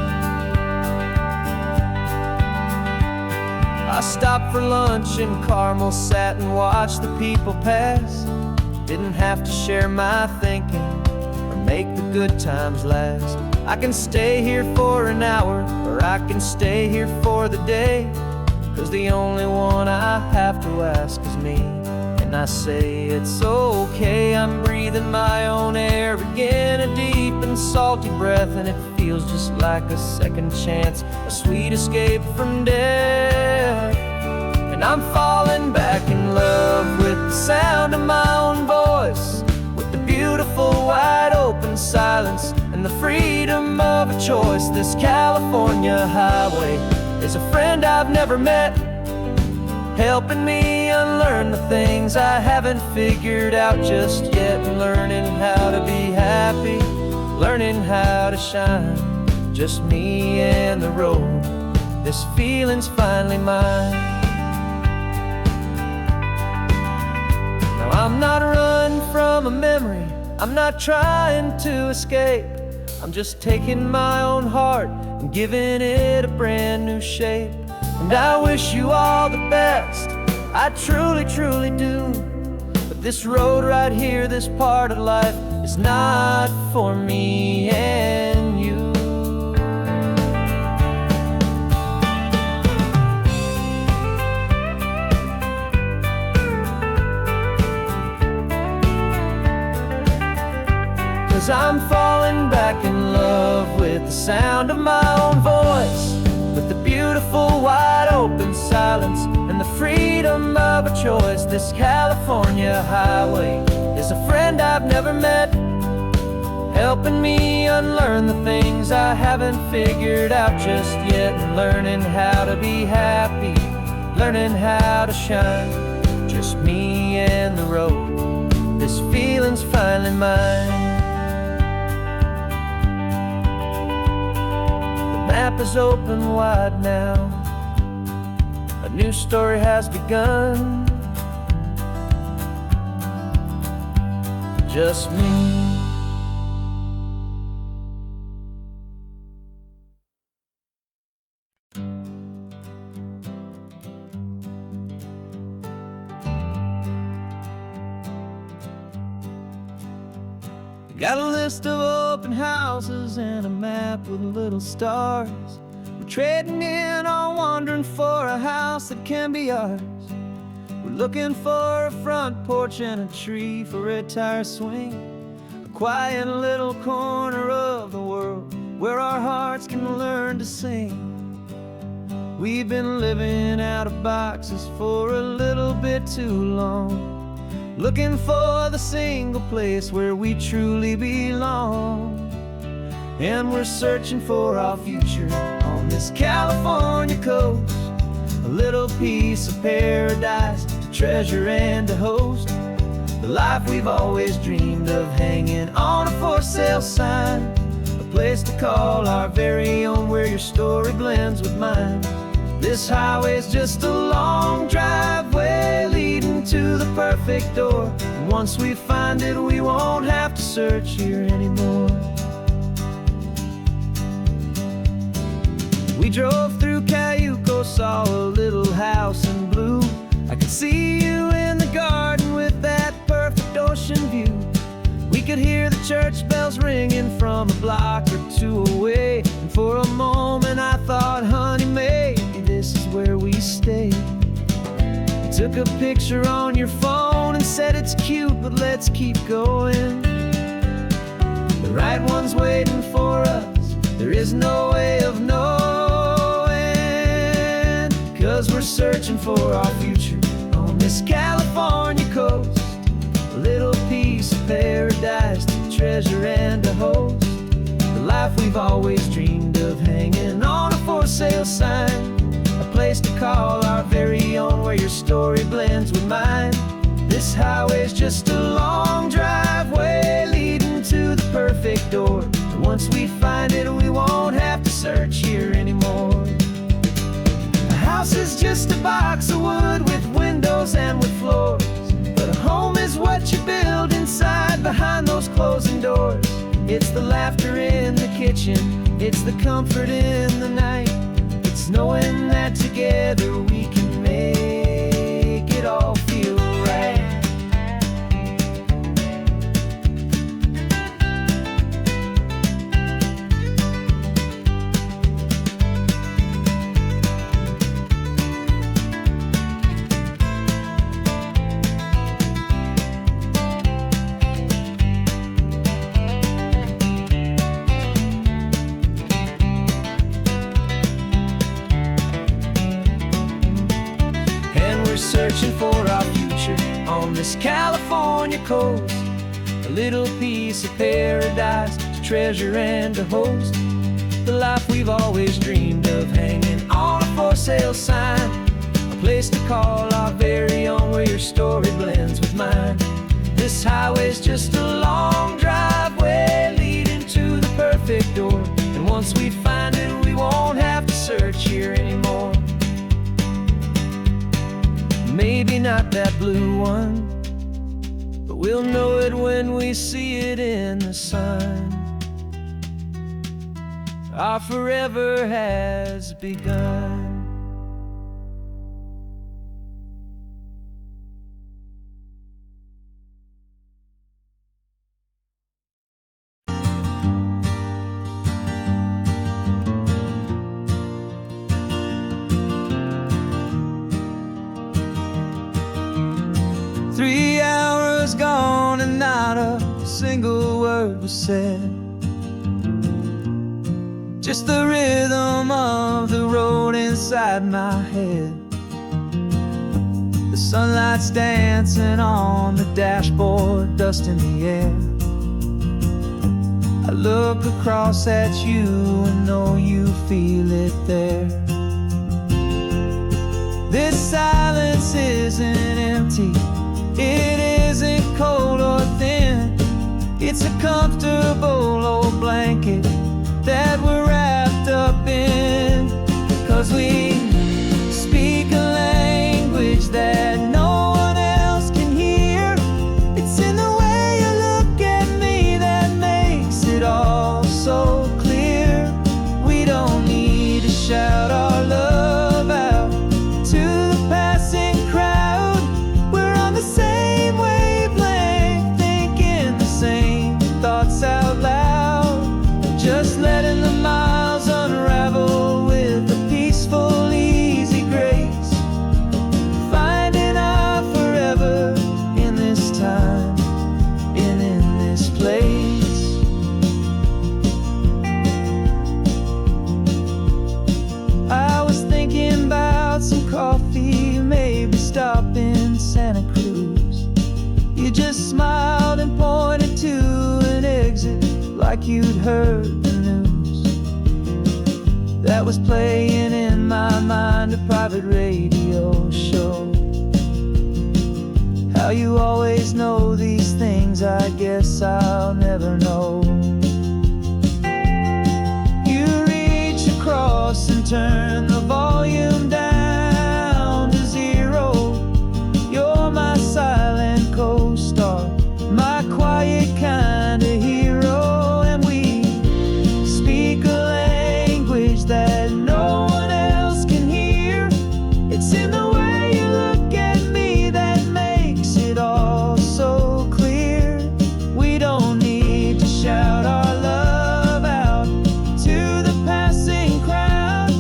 [SPEAKER 2] I stopped for lunch in Carmel, sat and watched the people pass. Didn't have to share my thinking or make the good times last.
[SPEAKER 1] I can stay here for an hour, or I can stay here for the day, 'cause the only one I have to ask is me. And I say it's okay, I'm breathing my own air again, a deep and salty breath, and it feels just like a second chance, a sweet escape from death. And I'm falling back in love with the sound of my own voice, with the beautiful wide open silence and the freedom of a choice. This California highway is a friend I've never met, helping me unlearn the things I haven't figured out just yet, and learning how to be happy, learning how to shine, just me and the road. This feeling's finally mine. Now I'm not running from a memory, I'm not trying to escape, I'm just taking my own heart and giving it a brand new shape. And I wish you all the best, I truly, truly do. But this road right here, this part of life, is not for me and you. Cause I'm falling back in love with the sound of my own voice, with the beautiful wide open silence and the freedom of a choice. This California highway is a friend I've never met, helping me unlearn the things I haven't figured out just yet, and learning how to be happy, learning how to shine, just me and the road. This feeling's finally mine. The map is open wide now, a new story has begun, just me. Got a list of open houses and a map with little stars. We're trading in or wandering for a house that can be ours. We're looking for a front porch and a tree for a tire swing, a quiet little corner of the world where our hearts can learn to sing. We've been living out of boxes for a little bit too long, looking for the single place where we truly belong. And we're searching for our future on this California coast, a little piece of paradise to treasure and to host, the life we've always dreamed of, hanging on a for sale sign, a place to call our very own, where your story blends with mine. This highway's just a long driveway leading to the perfect door, and once we find it, we won't have to search here anymore. We drove through Cayuco, saw a little house in blue. I could see you in the garden with that perfect ocean view. We could hear the church bells ringing from a block or two away, and for a moment I thought, honey, maybe this is where we stay. You took a picture on your phone and said it's cute, but let's keep going. The right one's waiting for us, there is no way of knowing, 'cause we're searching for our future on this California coast, a little piece of paradise to treasure and to host, the life we've always dreamed of, hanging on a for sale sign, a place to call our very own, where your story blends with mine. This highway's just a long driveway leading to the perfect door, and once we find it, we won't have to search here anymore. A house is just a box of wood with windows and with floors, but a home is what you build inside behind those closing doors. It's the laughter in the kitchen, it's the comfort in the night, it's knowing that together we can make it all feel right. searching for our future on this California coast. A little piece of paradise to treasure and to host. The life we've always dreamed of, hanging on a for sale sign. A place to call our very own, where your story blends with mine. This highway's just a long driveway leading to the perfect door. And once we find it, we won't have to search here anymore. Maybe not that blue one, but we'll know it when we see it in the sun. Our forever has begun. 3 hours gone and not a single word was said. Just the rhythm of the road inside my head. The sunlight's dancing on the dashboard, dust in the air. I look across at you and know you feel it there. This silence isn't empty, it isn't cold or thin. It's a comfortable old blanket that we're wrapped up in. 'Cause we speak a language that no one else can hear. It's in the way you look at me that makes it all so clear. We don't need to shout our love out to the passing crowd. We're on the same wavelength, thinking the same thoughts out loud. Just letting the miles unravel with a peaceful, easy grace. Finding our forever in this time and in this place. I was thinking about some coffee, maybe stop in Santa Cruz. You just smiled and pointed to an exit like you'd heard the news. That was playing in my mind, a private radio show. How you always know these things, I guess I'll never know. You reach across and turn the volume down to 0. You're my silent co-star, my quiet kind of hero. And we speak a language that no one else can hear. It's in the way you look at me that makes it all so clear. We don't need to shout our love out to the passing crowd.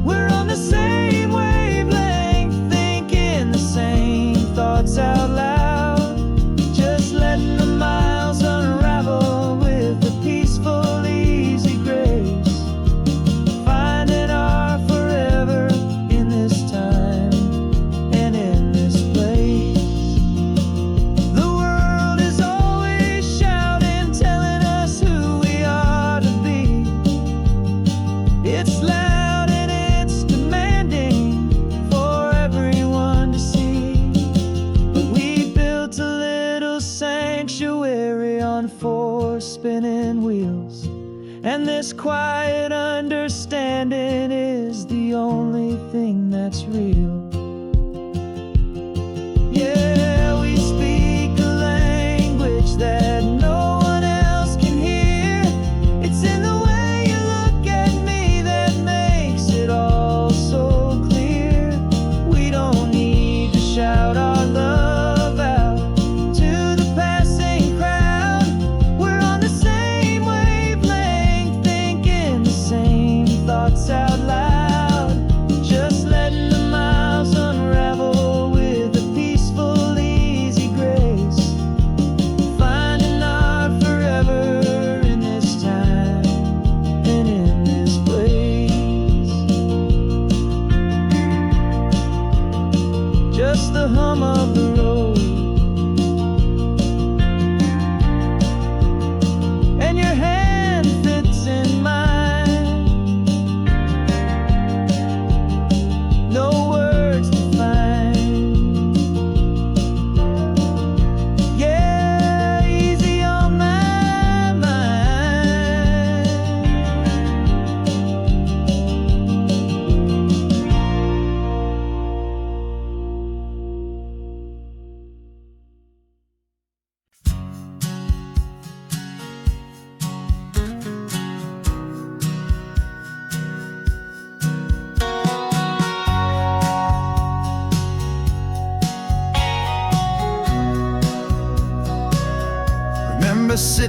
[SPEAKER 1] We're on the same wavelength, thinking the same thoughts out loud. Just letting the miles unravel with a peaceful, easy grace. Finding our forever in this time and in this place. The world is always shouting, telling us who we are to be. It's loud and it's demanding for everyone to see. But we built a little sanctuary on 4 spinning wheels, and this quiet understanding is the only thing that's real. Yeah, we speak a language that no one else can hear. It's in the way you look at me that makes it all so clear. We don't need to shout our love out to the passing crowd. We're on the same wavelength, thinking the same thoughts out loud. Just letting the miles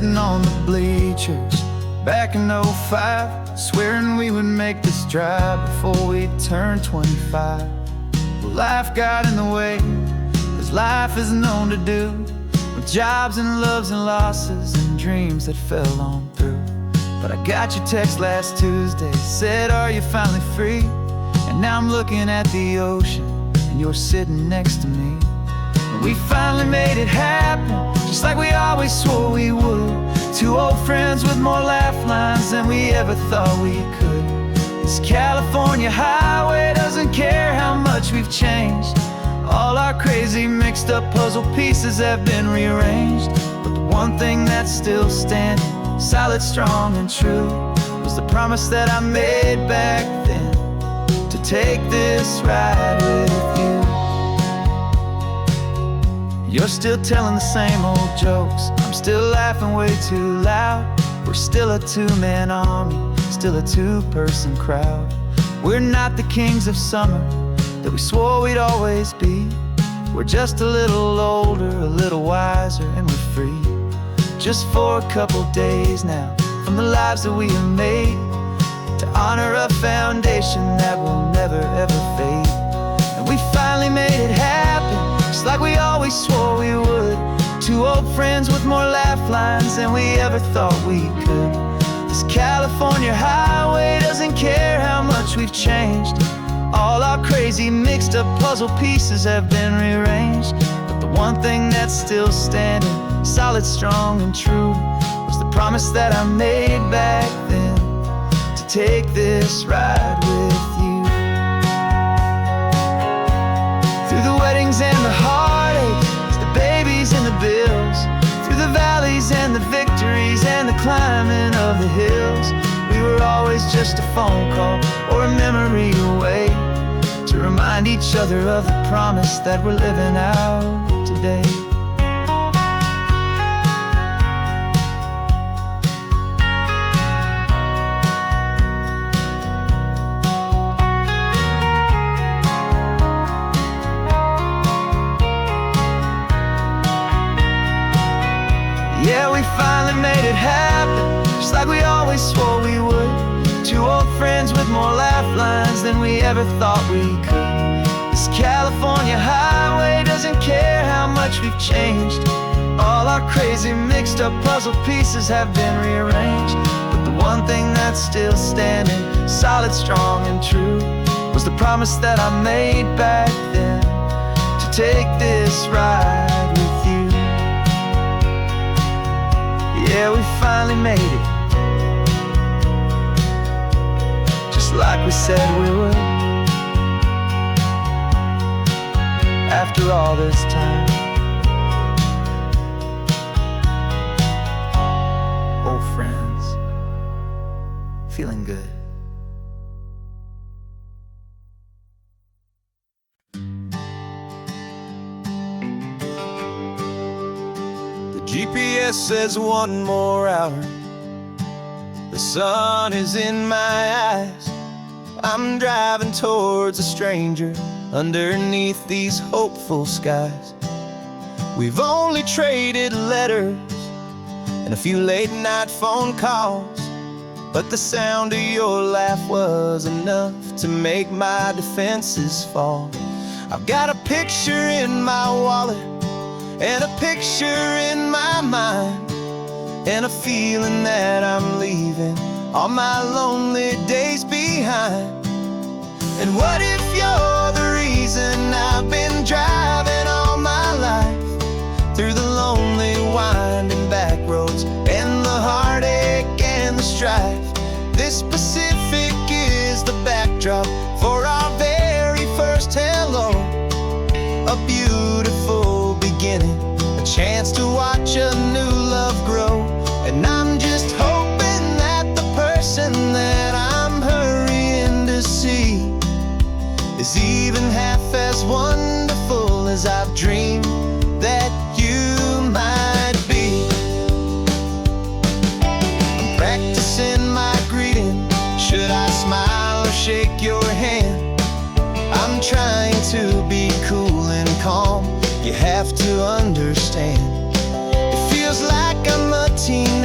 [SPEAKER 3] sitting on the bleachers back in '05, swearing we would make this drive before we turned 25. Well, life got in the way, as life is known to do, with jobs and loves and losses and dreams that fell on through. But I got your text last Tuesday, said, are you finally free? And now I'm looking at the ocean, and you're sitting next to me. And we finally made it happen, just like we always swore we would. Two old friends with more laugh lines than we ever thought we could. This California highway doesn't care how much we've changed. All our crazy mixed up puzzle pieces have been rearranged. But the one thing that's still standing, solid, strong, and true, was the promise that I made back then, to take this ride with you. You're still telling the same old jokes, I'm still laughing way too loud. We're still a two-man army, still a two-person crowd. We're not the kings of summer that we swore we'd always be. We're just a little older, a little wiser, and we're free. Just for a couple days now, from the lives that we have made, to honor a foundation that will never ever fade. And we finally made it happen, just like we always swore we would. Two old friends with more laugh lines than we ever thought we could. This California highway doesn't care how much we've changed. All our crazy mixed up puzzle pieces have been rearranged. But the one thing that's still standing, solid, strong, and true, was the promise that I made back then, to take this ride with you. Through the weddings and the heartaches, the babies and the bills, through the valleys and the victories and the climbing of the hills, we were always just a phone call or a memory away, to remind each other of the promise that we're living out today. Yeah, we finally made it happen, just like we always swore we would. Two old friends with more laugh lines than we ever thought we could. This California highway doesn't care how much we've changed. All our crazy mixed up puzzle pieces have been rearranged. But the one thing that's still standing, solid, strong, and true, was the promise that I made back then, to take this ride with you. Yeah, we finally made it, just like we said we would. After all this time, old friends, feeling good.
[SPEAKER 2] GPS says one more hour. The sun is in my eyes. I'm driving towards a stranger underneath these hopeful skies. We've only traded letters and a few late night phone calls, but the sound of your laugh was enough to make my defenses fall. I've got a picture in my wallet and a picture in my mind, and a feeling that I'm leaving all my lonely days behind. And what if you're the reason I've been driving all my life, through the lonely winding back roads and the heartache and the strife? This Pacific is the backdrop for our very first hello, a beautiful beginning, a chance to watch a new love grow. And I'm just hoping that the person that I'm hurrying to see is even half as wonderful as I've dreamed that you might be. I'm practicing my greeting. Should I smile or shake your hand? I'm trying to be cool and calm. You have to understand, it feels like I'm a teen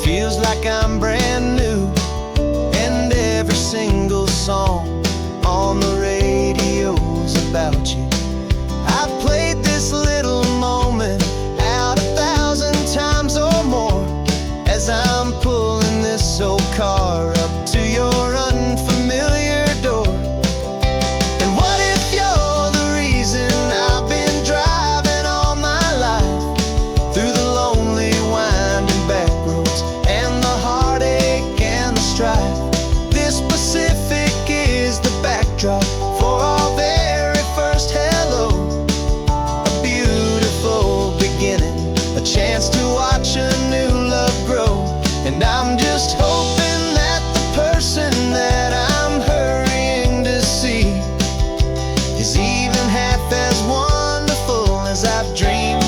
[SPEAKER 3] feels like I'm brand new. And every single song on the radio's about you. I've played this little moment out 1,000 times or more as I'm pulling this old car up to your unfamiliar door. And what if you're the reason I've been driving all my life through the lonely winding back roads and the heartache and the strife? This Pacific is the backdrop for our very first hello. A beautiful beginning, a chance to watch a new love grow. And I'm just hoping that the person that I'm hurrying to see is even half as wonderful as I've dreamed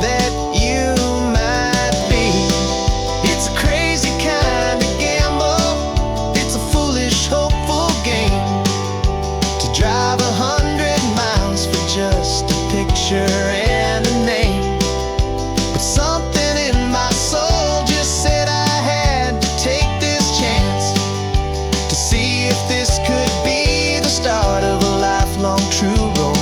[SPEAKER 3] that you might be. It's a crazy kind of gamble, it's a foolish, hopeful game to drive 100 miles for just a picture and a name. But something in my soul just said I had to take this chance to see if this could be the start of a lifelong true romance.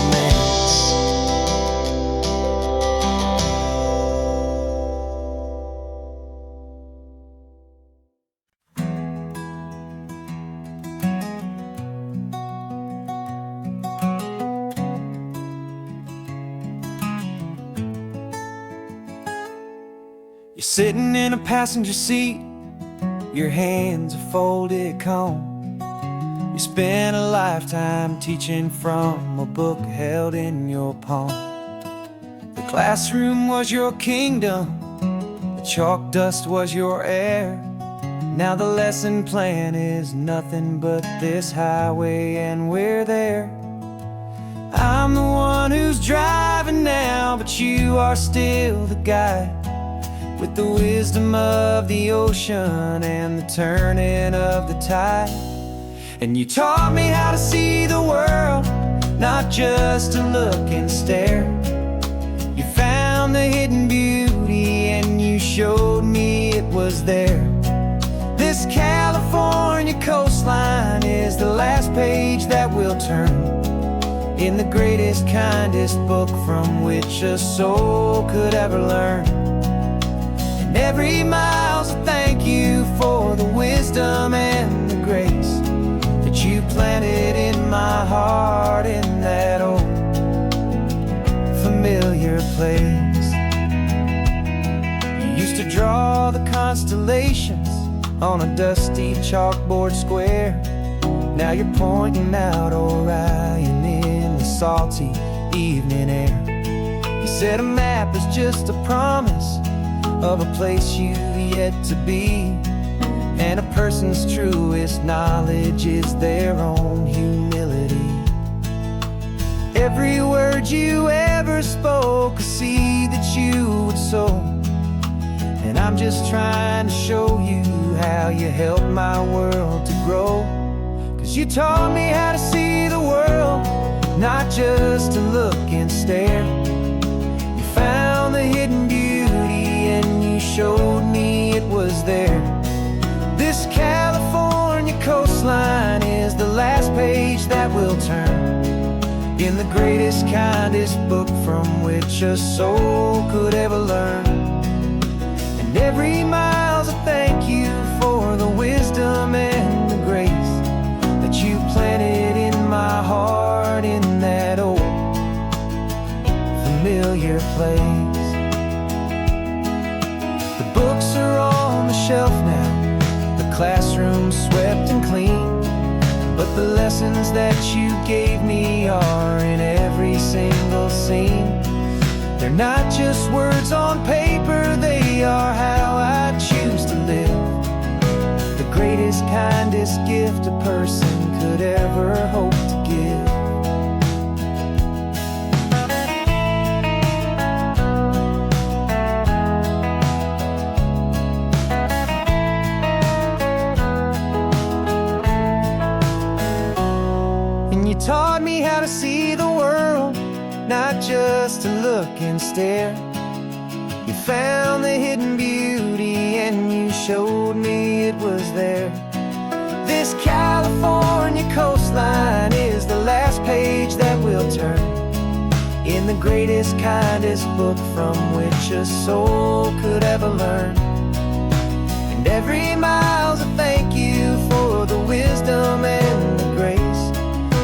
[SPEAKER 1] You're sitting in a passenger seat, your hands are folded calm. You spent a lifetime teaching from a book held in your palm. The classroom was your kingdom, the chalk dust was your air. Now the lesson plan is nothing but this highway and we're there. I'm the one who's driving now, but you are still the guide, with the wisdom of the ocean and the turning of the tide. And you taught me how to see the world, not just to look and stare. You found the hidden beauty and you showed me it was there. This California coastline is the last page that we'll turn in the greatest, kindest book from which a soul could ever learn. And every mile's a thank you for the wisdom and the grace that you planted in my heart in that old familiar place. You used to draw the constellations on a dusty chalkboard square. Now you're pointing out Orion in the salty evening air. You said a map is just a promise of a place you've yet to be, and a person's truest knowledge is their own humility. Every word you ever spoke, a seed that you would sow, and I'm just trying to show you how you helped my world to grow. 'Cause you taught me how to see the world, not just to look and stare. You found the hidden beauty and you showed me it was there. This California coastline is the last page that we'll turn in the greatest, kindest book from which a soul could ever learn. And every mile's a thank you for the wisdom and the grace that you planted in my heart in that old familiar place. The books are on the shelf now, the classroom swept and clean, but the lessons that you gave me are in every single scene. They're not just words on paper, they are how I choose to live. The greatest, kindest gift a person could ever hope to give. And you taught me how to see the world, not just to look and stare. You found the hidden beauty and you showed
[SPEAKER 2] it was there. This California coastline is the last page that we'll turn in the greatest, kindest book from which a soul could ever learn. And every mile's a thank you for the wisdom and the grace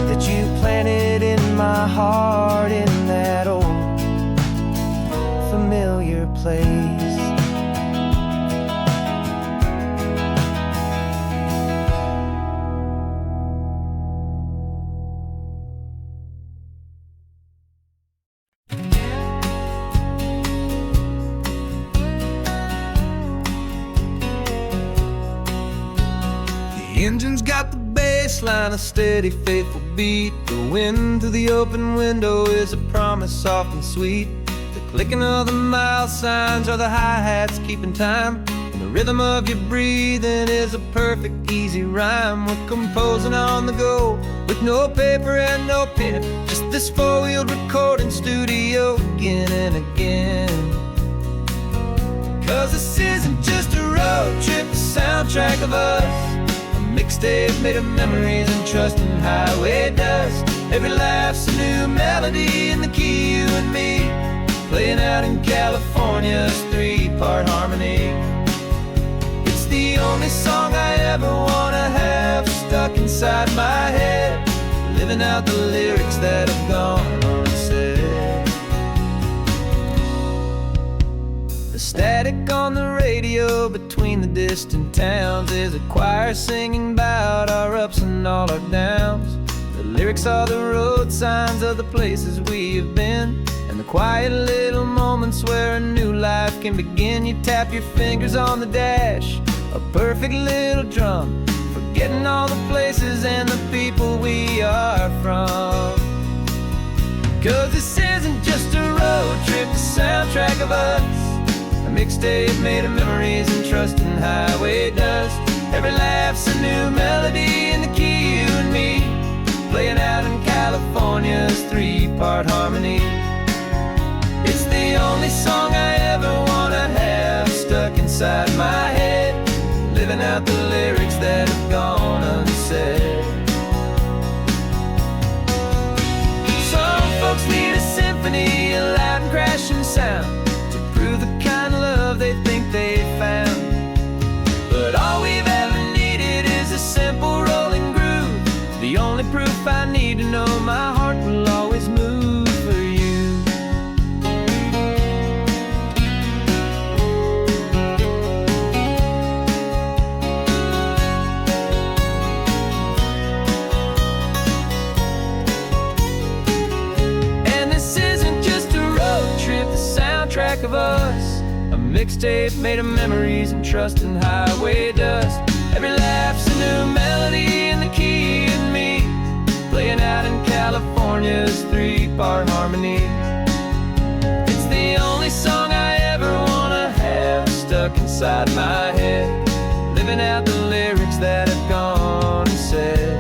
[SPEAKER 2] that you planted in my heart in that old familiar place.
[SPEAKER 1] The engine's got the bass line, a steady, faithful beat. The wind through the open window is a promise soft and sweet. The clicking of the mile signs are the hi-hats keeping time, and the rhythm of your breathing is a perfect, easy rhyme. We're composing on the go with no paper and no pen, just this four-wheeled recording studio again and again. 'Cause this isn't just a road trip, the soundtrack of us, mixtape made of memories and trust in highway dust. Every laugh's a new melody in the key, you and me, playing out in California's three-part harmony. It's the only song I ever wanna have stuck inside my head, living out the lyrics that have gone unsaid. The static on the radio between the distant towns is a choir singing about our ups and all our downs. The lyrics are the road signs of the places we have been, and the quiet little moments where a new life can begin. You tap your fingers on the dash, a perfect little drum, forgetting all the places and the people we are from. 'Cause this isn't just a road trip, the soundtrack of us, a mixtape made of memories and trust in highway dust. Every laugh's a new melody in the key, you and me, playing out in California's three-part harmony. It's the only song I ever wanna have stuck inside my head, living out the lyrics that have gone unsaid. Some folks need a symphony, a loud and crashing sound, the kind of love they think they found. But all we've ever needed is a simple rolling groove, the only proof I need to know my heart will always move for you. And this isn't just a road trip, the soundtrack of us, a mixtape made of memories and trust in highway dust. Every laugh's a new melody in the key, and me, playing out in California's three-part harmony. It's the only song I ever wanna have stuck inside my head, living out the lyrics that have gone unsaid.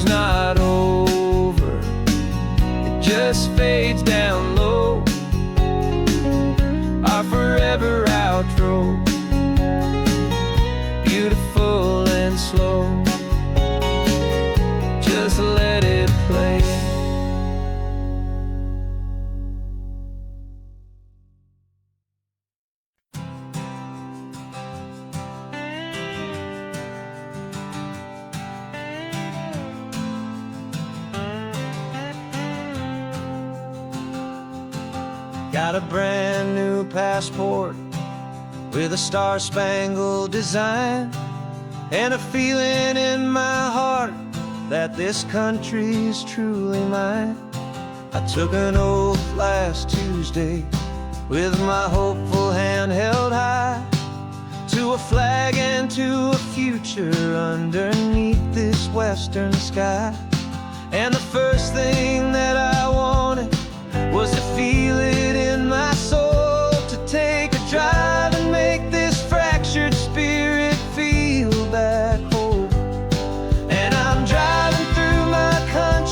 [SPEAKER 1] Not over, it just fades down low, our forever outro, beautiful and slow, just let it play. Got a brand new passport with a star-spangled design, and a feeling in my heart that this country's truly mine. I took an oath last Tuesday with my hopeful hand held high, to a flag and to a future underneath this western sky. And the first thing that I wanted was to feel it in my soul, to take a drive and make this fractured spirit feel back home. And I'm driving through my country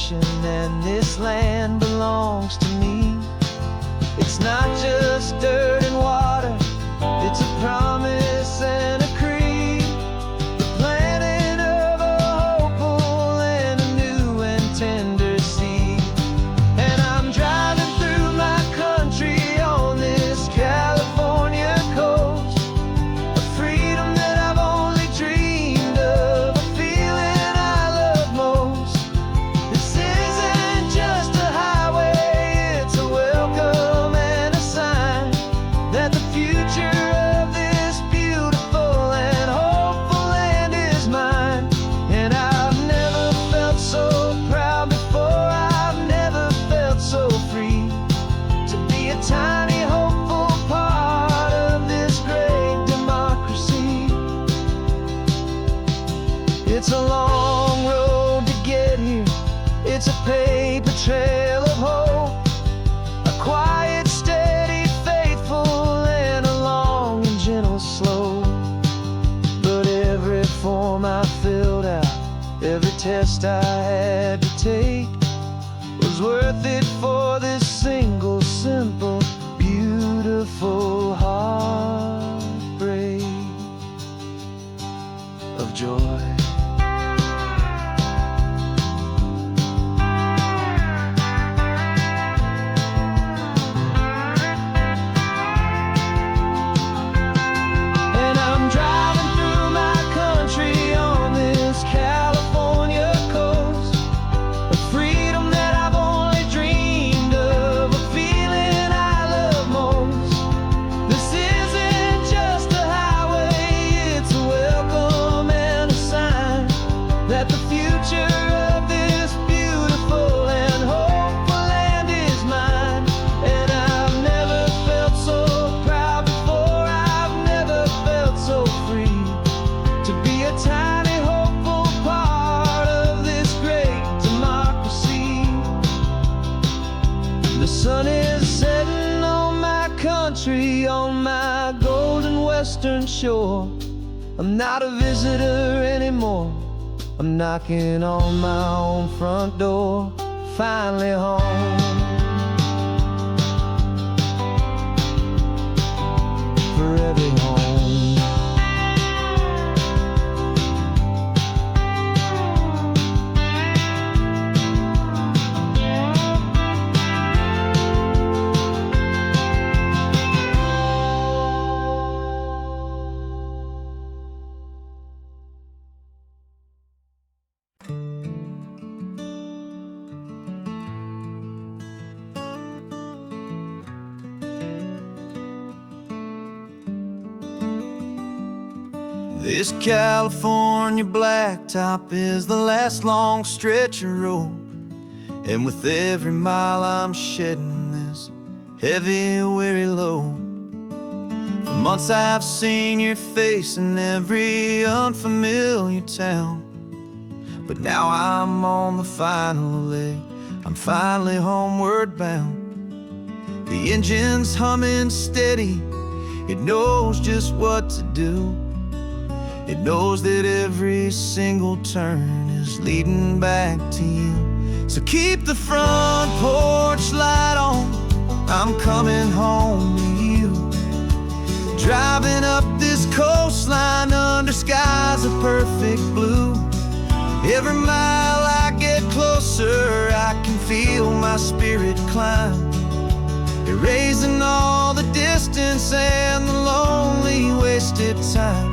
[SPEAKER 3] ocean, and this land belongs to me. It's not just dirt and water, it's a promise and a creed, the planting of a hopeful and a new and tender seed. And I'm driving through my country on this California coast, a freedom that I've only dreamed of, a feeling I love most. This isn't just a highway, it's a welcome and a sign that the future of this beautiful and hopeful land is mine. And I've never felt so proud before, I've never felt so free to be a tiny hopeful part of this great democracy. It's a long road to get here, it's a paper trail of hope, a quiet, steady, faithful, and a long and gentle slope. But every form I filled out, every test I had to take, was worth it for this single, simple, beautiful heartbreak of joy. And I'm driving through my country on this California coast, a freedom that I've only dreamed of, a feeling I love most. This isn't just a highway, it's a welcome and a sign that the future of this beautiful and hopeful land is mine. And I've never felt so proud before, I've never felt so free to be a tiny hopeful part of this great democracy. The sun is setting on my country, on my golden western shore. I'm not a visitor anymore, I'm knocking on my own front door, finally home. Forever home. This California blacktop is the last long stretch of road, and with every mile I'm shedding this heavy, weary load. For months I've seen your face in every unfamiliar town, but now I'm on the final leg, I'm finally homeward bound. The engine's humming steady, it knows just what to do. It knows that every single turn is leading back to you. So keep the front porch light on, I'm coming home to you. Driving up this coastline under skies of perfect blue. Every mile I get closer, I can feel my spirit climb, erasing all the distance and the lonely wasted time.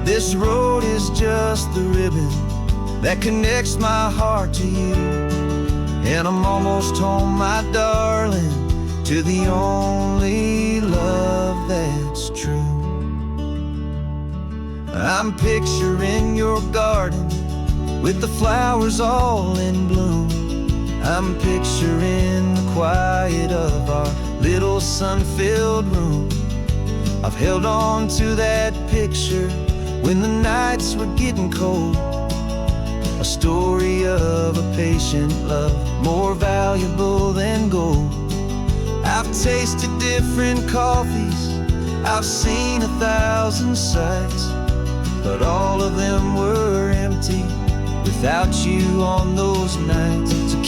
[SPEAKER 3] This road is just the ribbon that connects my heart to you, and I'm almost home, my darling, to the only love that's true. I'm picturing your garden with the flowers all in bloom. I'm picturing the quiet of our little sun-filled room. I've held on to that picture when the nights were getting cold, a story of a patient love, more valuable than gold. I've tasted different coffees, I've seen 1,000 sights, but all of them were empty without you on those nights. So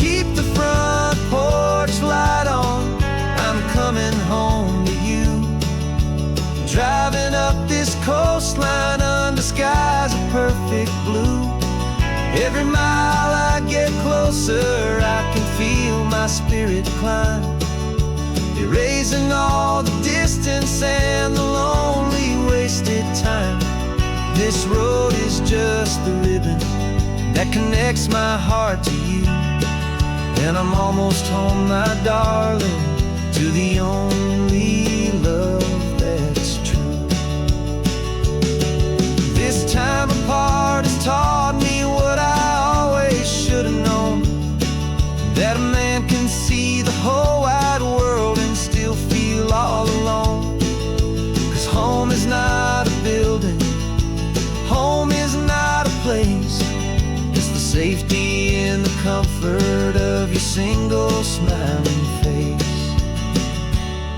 [SPEAKER 3] Every mile I get closer, I can feel my spirit climb, erasing all the distance and the lonely wasted time. This road is just the ribbon that connects my heart to you, and I'm almost home, my darling, to the only love that's true. This time apart has taught me what I always should have known, that a man can see the whole wide world and still feel all alone. 'Cause home is not a building, home is not a place, it's the safety and the comfort of your single smiling face.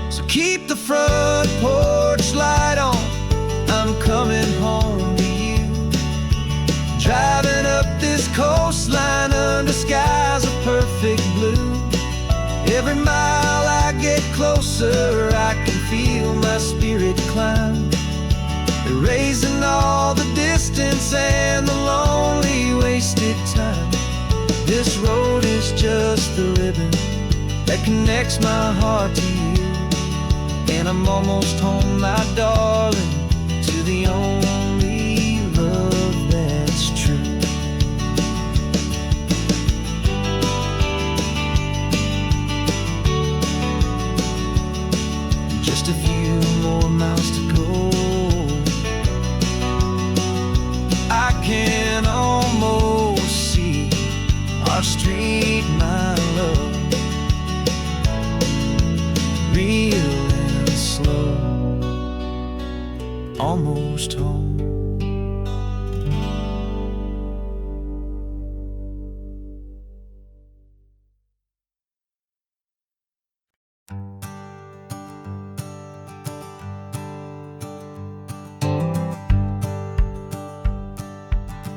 [SPEAKER 3] So keep the front porch light on, I'm coming home to you. Driving up this coastline under skies of perfect blue. Every mile I get closer, I can feel my spirit climb, erasing all the distance and the lonely wasted time. This road is just the ribbon that connects my heart to you, and I'm almost home, my darling, to the only love that's true. Just a few more miles to go, I can almost see our street, my love, real and slow, almost home.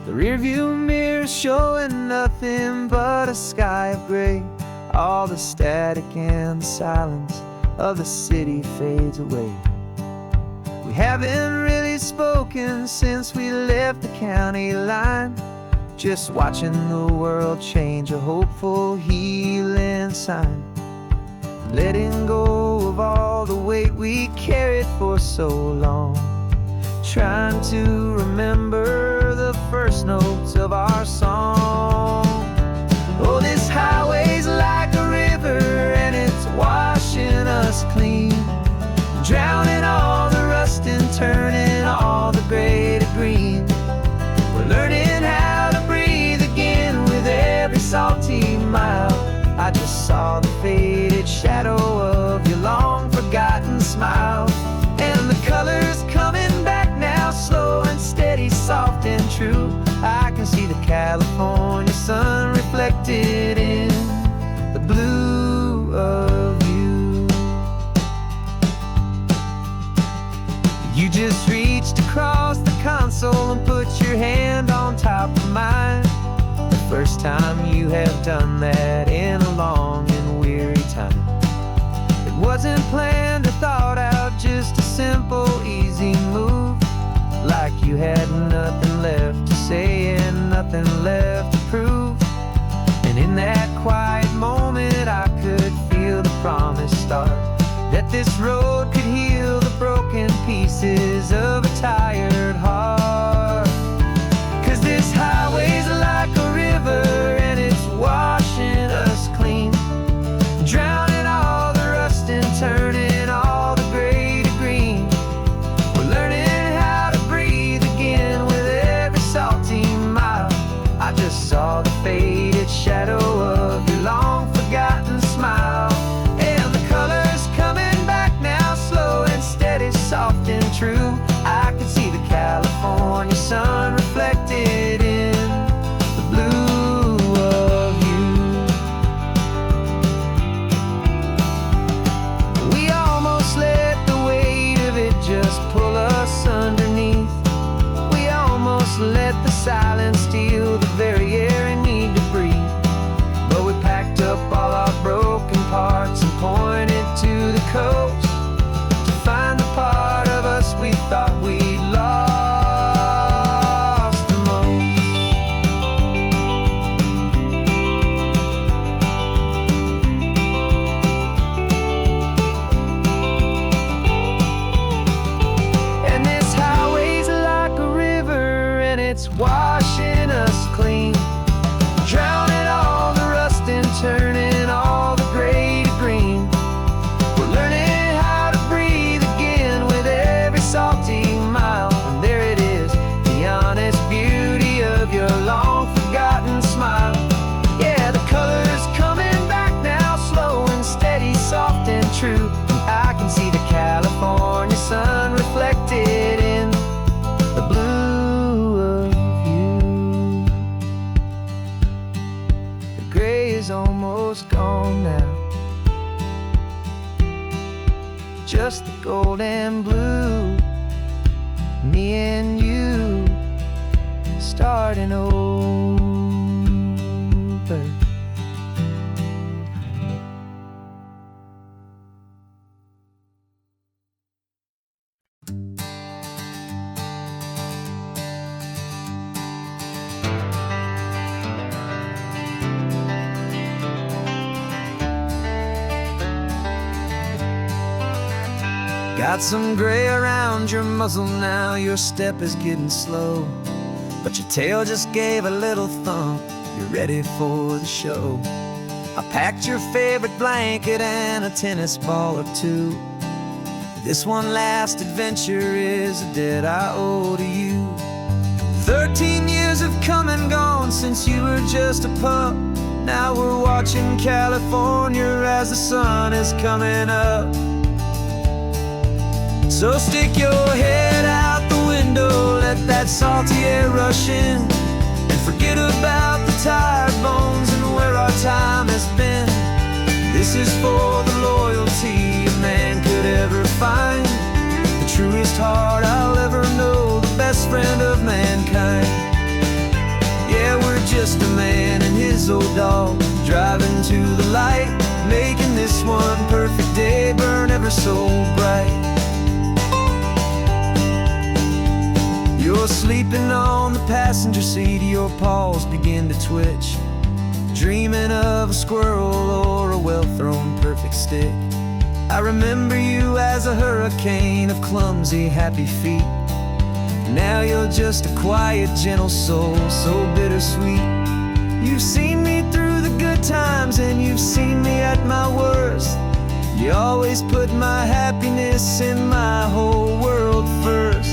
[SPEAKER 3] The rearview mirror showing nothing but a sky of gray. All the static and the silence of the city fades away. We haven't really spoken since we left the county line, just watching the world change, a hopeful healing sign. Letting go of all the weight we carried for so long, trying to remember the first notes of our song. Oh, this highway's like a river and it's washing us clean, drowning all the rust and turning all the gray to green. We're learning how to breathe again with every salty mile. I just saw the faded shadow of your long forgotten smile, and the colors coming back now, slow and steady, soft and true. I can see the California sun reflected in the blue of you. You just reached across the console and put your hand on top of mine, the first time you have done that in a long and weary time. It wasn't planned or thought out, just a simple, easy move, like you had nothing left to say and nothing left to prove. And in that quiet moment I could feel the promise start, that this road could heal the broken pieces of a tired heart. 'Cause this highway's like a river and it's washing us clean, drowning all the rust and turning all the gray to green. We're learning how to breathe again with every salty mile. I just saw the faded shadow of your long forgotten smile, and the colors coming back now, slow and steady, soft and true. is almost gone now. Just the gold and blue, me and you starting over. Got some gray around your muzzle now, your step is getting slow, but your tail just gave a little thump, you're ready for the show. I packed your favorite blanket and a tennis ball or two. This one last adventure is a debt I owe to you. 13 years have come and gone since you were just a pup. Now we're watching California as the sun is coming up. So stick your head out the window, let that salty air rush in, and forget about the tired bones and where our time has been. This is for the loyalty a man could ever find, the truest heart I'll ever know, the best friend of mankind. Yeah, we're just a man and his old dog, driving to the light, making this one perfect day burn ever so bright. You're sleeping on the passenger seat, your paws begin to twitch, dreaming of a squirrel or a well-thrown perfect stick. I remember you as a hurricane of clumsy, happy feet. Now you're just a quiet, gentle soul, so bittersweet. You've seen me through the good times and you've seen me at my worst. You always put my happiness in my whole world first.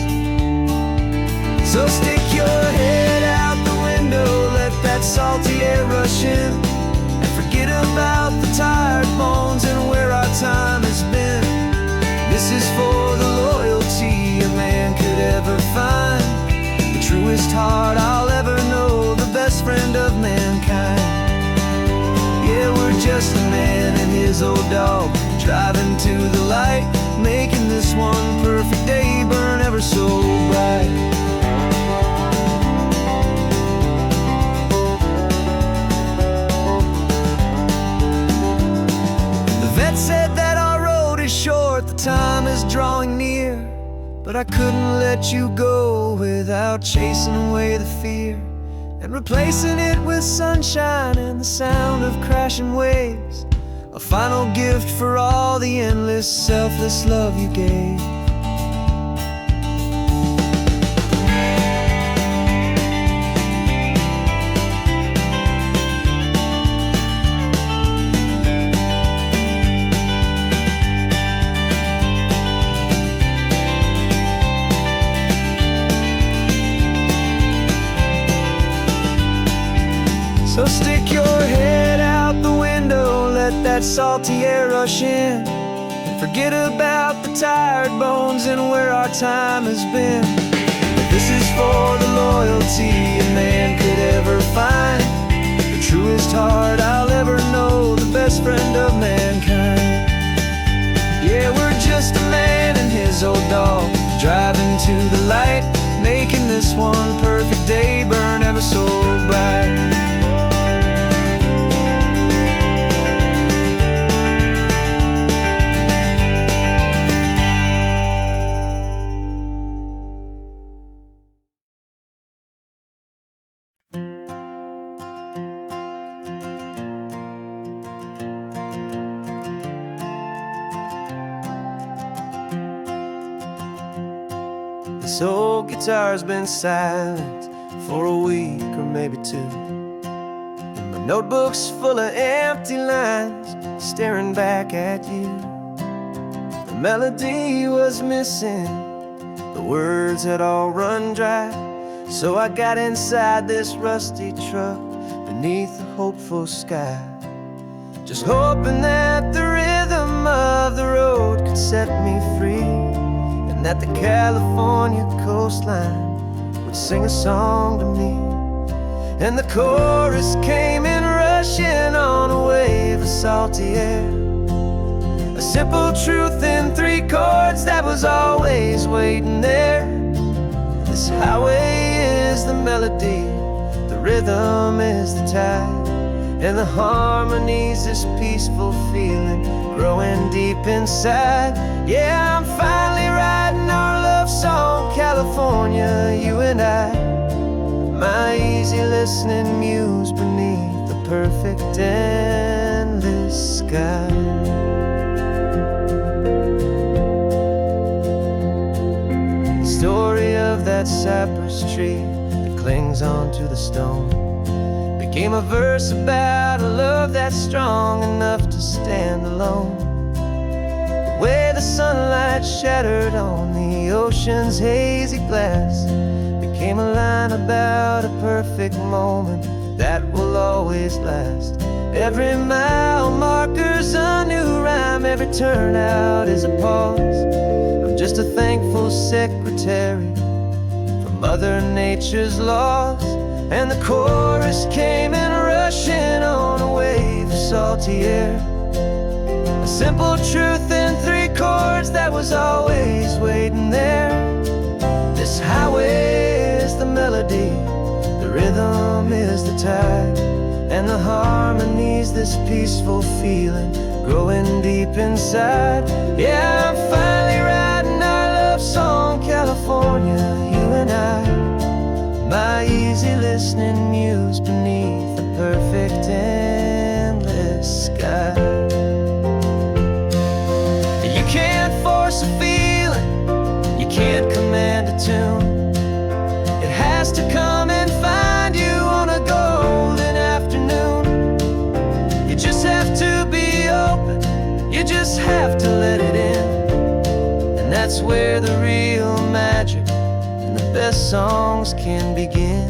[SPEAKER 3] So stick your head out the window, let that salty air rush in, and forget about the tired bones and where our time has been. This is for the loyalty a man could ever find, the truest heart I'll ever know, the best friend of mankind. Yeah, we're just a man and his old dog, driving to the light, making this one perfect day burn ever so bright. Said that our road is short, the time is drawing near, but I couldn't let you go without chasing away the fear and replacing it with sunshine and the sound of crashing waves, a final gift for all the endless, selfless love you gave. So stick your head out the window, let that salty air rush in, and forget about the tired bones and where our time has been. This is for the loyalty a man could ever find, the truest heart I'll ever know, the best friend of mankind. Yeah, we're just a man and his old dog, driving to the light, making this one perfect day burn ever so bright. This old guitar's been silent for a week or maybe two, and my notebook's full of empty lines staring back at you. The melody was missing, the words had all run dry, so I got inside this rusty truck beneath the hopeful sky, just hoping that the rhythm of the road could set me free, and that the California coastline would sing a song to me. And the chorus came in rushing on
[SPEAKER 2] salty air. A simple truth in 3 chords that was always waiting there. This highway is the melody, the rhythm is the tide, and the harmony's this peaceful feeling growing deep inside. Yeah, I'm finally writing our love song, California, you and I. My easy listening muse beneath the perfect endless sky. The story of that cypress tree that clings onto the stone became a verse about a love that's strong enough to stand alone. The way the sunlight shattered on the ocean's hazy glass became a line about a perfect moment that will always last. Every mile marker's a new rhyme, every turnout is a pause. I'm just a thankful secretary for Mother Nature's laws. And the chorus came in rushing on a wave of salty air. A simple truth in 3 chords that was always waiting there. This highway is the melody, the rhythm is the tide, and the harmony's this peaceful feeling growing deep inside. Yeah, I'm finally writing our love song, California, you and I. My easy listening muse beneath the perfect endless sky. You can't force a feeling, you can't command a tune. It has to come and find you on a golden afternoon. You just have to be open, you just have to let it in. And that's where the real magic, the best songs can begin.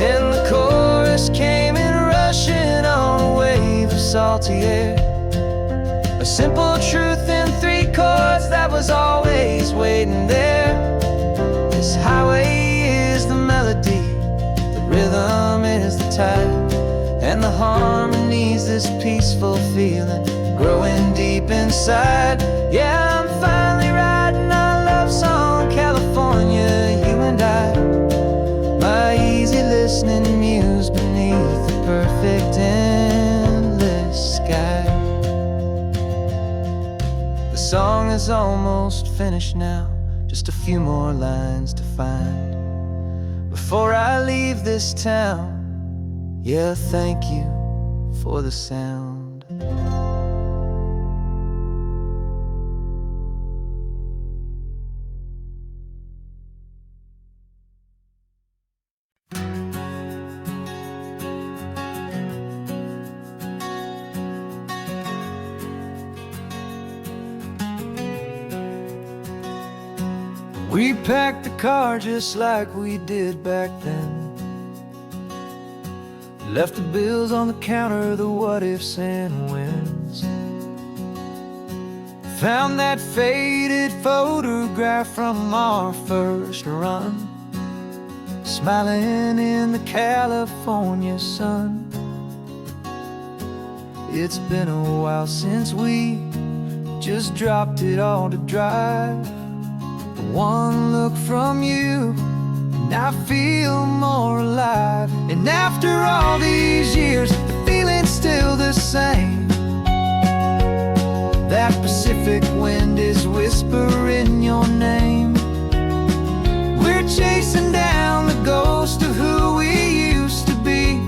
[SPEAKER 2] And the chorus came in rushing on a wave of salty air. A simple truth in 3 chords that was always waiting there. This highway is the melody, the rhythm is the tide, and the harmony's this peaceful feeling growing deep inside. Yeah, I'm finally writing our love song, California, you and I. My easy listening muse beneath the perfect endless sky. The song is almost finished now, just a few more lines to find before I leave this town. Yeah, thank you for the sound. We packed the car just like we did back then. Left the bills on the counter, the what ifs and whens. Found that faded photograph from our first run, smiling in the California sun. It's been a while since we just dropped it all to drive. One look from you and I feel more alive. And after all these years, the feeling's still the same. That Pacific wind is whispering your name. We're chasing down the ghost of who we used to be,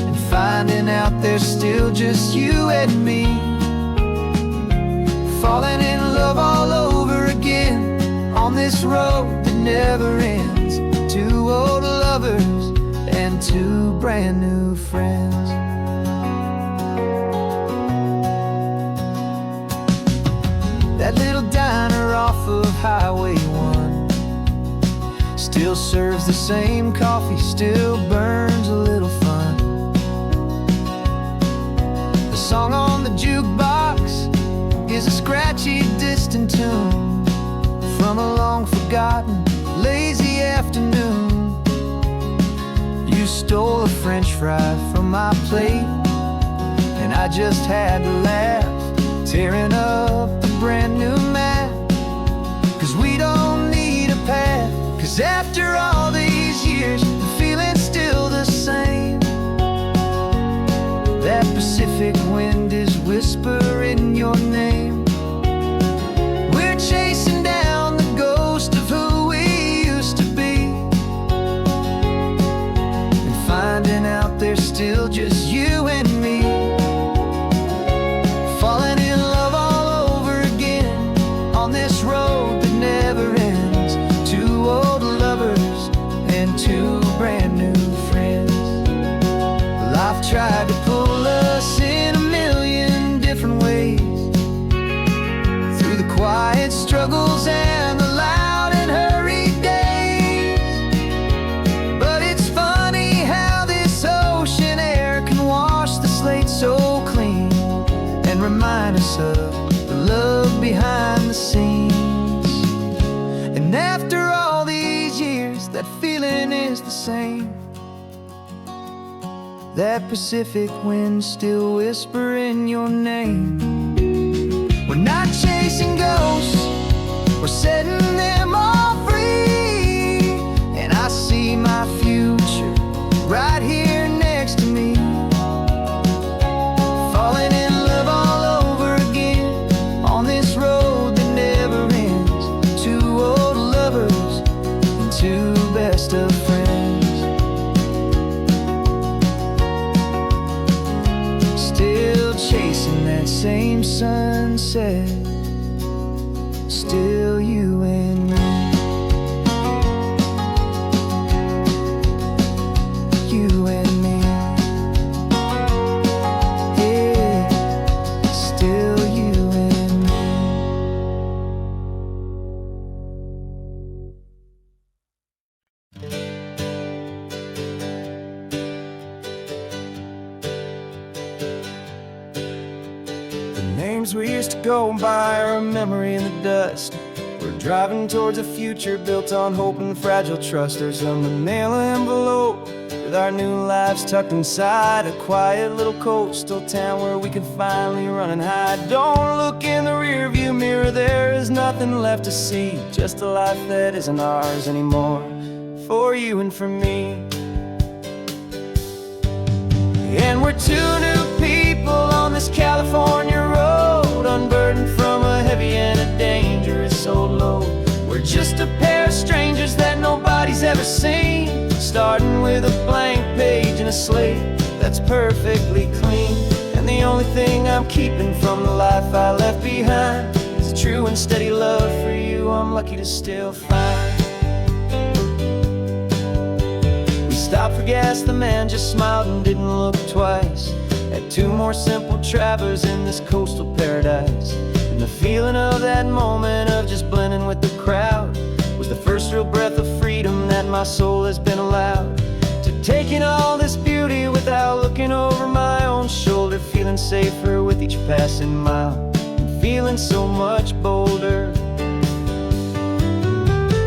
[SPEAKER 2] and finding out there's still just you and me. Falling in love all over again on this road that never ends. 2 old lovers and 2 brand new friends. That little diner off of
[SPEAKER 3] Highway 1 still serves the same coffee, still burns a little fun. The song on the jukebox is a scratchy, distant tune from a long-forgotten, lazy afternoon. You stole a French fry from my plate, and I just had to laugh, tearing up the brand new map. 'Cause we don't need a path, 'cause after all these years, the feeling's still the same. That Pacific wind is whispering your name. We're chasing down the ghost of who we used to be, and finding out there's still just you and me. Falling in love all over again on this road that never ends. Two old lovers and two brand new friends. Life tried to pull us in a million different ways, through the quiet struggles and the loud and hurried days. But it's funny how this ocean air can wash the slate so clean, and remind us of the love behind the scenes. And after all these years, that feeling is the same. That Pacific wind still whispering your name. We're not chasing ghosts, we're setting them all free. And I see my future right here next to me. Falling in love all over again on this road that never ends. Two old lovers and two best of friends. Still chasing that same sunset, still you and me. You and me. Yeah, still you and me.
[SPEAKER 2] Names we used to go by are a memory in the dust. We're driving towards a future built on hope and fragile trust. There's a manila envelope with our new lives tucked inside, a quiet little coastal town where we can finally run and hide. Don't look in the rearview mirror, there is nothing left to see, just a life that isn't ours anymore, for you and for me. And we're two new people on this California road, unburdened from a heavy and a dangerous old load. We're just a pair of strangers that nobody's ever seen, starting with a blank page and a slate that's perfectly clean. And the only thing I'm keeping from the life I left behind is a true and steady love for you I'm lucky to still find. Stopped for gas, the man just smiled and didn't look twice at two more simple travelers in this coastal paradise. And the feeling of that moment of just blending with the crowd was the first real breath of freedom that my soul has been allowed to take in all this beauty without looking over my own shoulder, feeling safer with each passing mile and feeling so much bolder.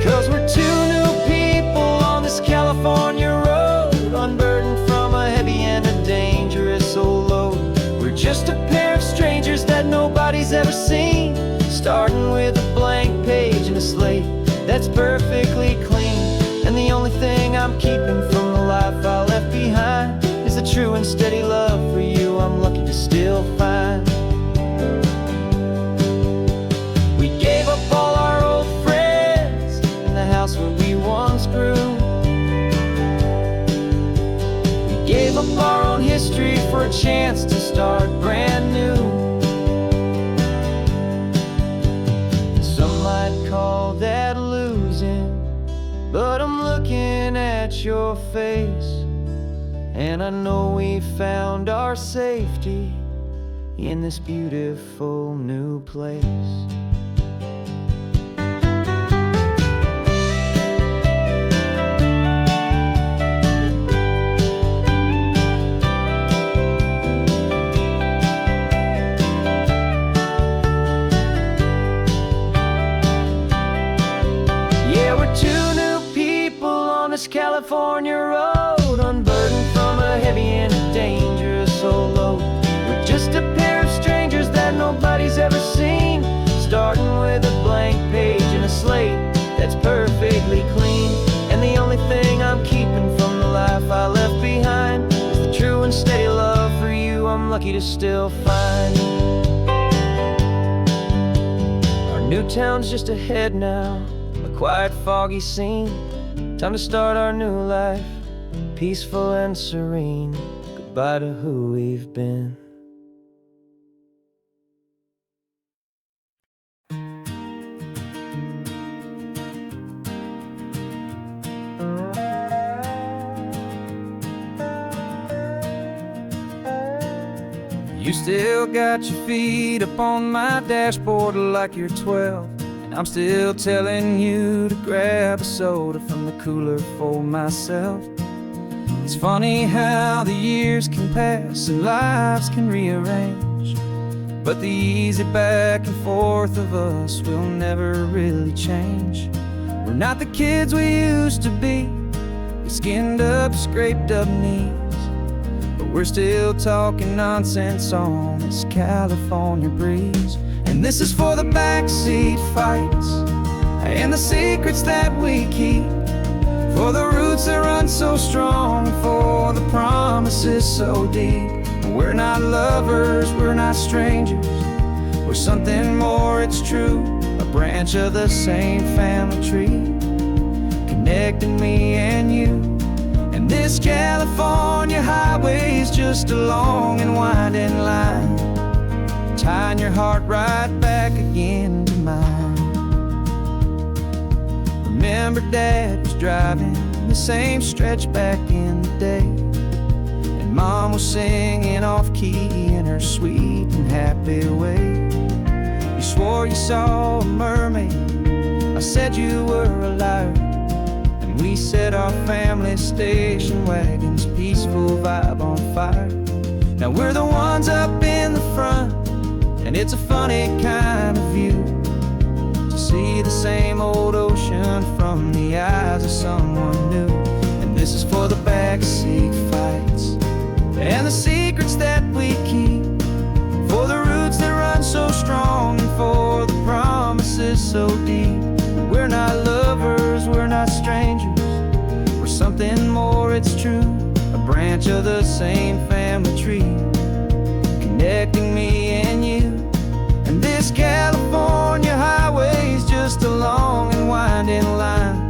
[SPEAKER 2] 'Cause we're two new people on this California road, unburdened from a heavy and a dangerous old load. We're just a pair of strangers that nobody's ever seen, starting with a blank page and a slate that's perfectly clean. And the only thing I'm keeping from the life I left behind is the true and steady love for you I'm lucky to still find. We gave up all our old friends in the house where we once grew. Gave up our own history for a chance to start brand new. Some might call that losing, but I'm looking at your face, and I know we found our safety in this beautiful new place.
[SPEAKER 1] California road, unburdened from a heavy and a dangerous old load. We're just a pair of strangers that nobody's ever seen, starting with a blank page and a slate that's perfectly clean. And the only thing I'm keeping from the life I left behind is the true and steady love for you I'm lucky to still find. Our new town's just ahead now, a quiet, foggy scene. Time to start our new life, peaceful and serene. Goodbye to who we've been.
[SPEAKER 2] You still got your feet up on my dashboard like you're 12, and I'm still telling you to grab a soda from the cooler for myself. It's funny how the years can pass and lives can rearrange, but the easy back and forth of us will never really change. We're not the kids we used to be, with skinned up, scraped up knees, but we're still talking nonsense on this California breeze. And this is for the backseat fights and the secrets that we keep, for the roots that run so strong, for the promises so deep. We're not lovers, we're not strangers, we're something more, it's true. A branch of the same family tree, connecting me and you. And this California highway is just a long and winding line, tying your heart right back again to mine. Remember Dad was driving the same stretch back in the day, and Mom was singing off-key in her sweet and happy way. You swore you saw a mermaid, I said you were a liar, and we set our family station wagon's peaceful vibe on fire. Now we're the ones up in the front, and it's a funny kind of view to see the same old ocean from the eyes of someone new. And this is for the backseat fights and the secrets that we keep, for the roots that run so strong, and for the promises so deep. We're not lovers, we're not strangers, we're something more, it's true. A branch of the same family tree, connecting me and you. And this California highway is just a long and winding line,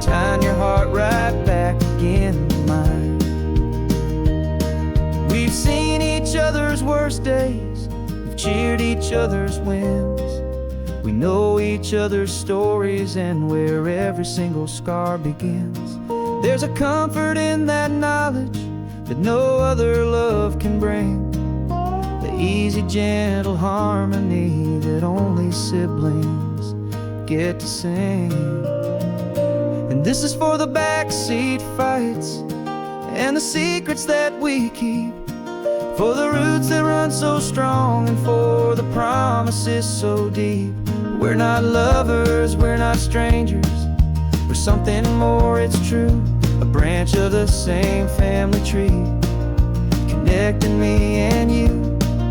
[SPEAKER 2] tying your heart right back again to mine. We've seen each other's worst days, we've cheered each other's wins, we know each other's stories and where every single scar begins. There's a comfort in that knowledge that no other love can bring, the easy, gentle harmony that only siblings get to sing. And this is for the backseat fights and the secrets that we keep, for the roots that run so strong, and for the promises so deep. We're not lovers, we're not strangers, we're something more, it's true. A branch of the same family tree, connecting me and you.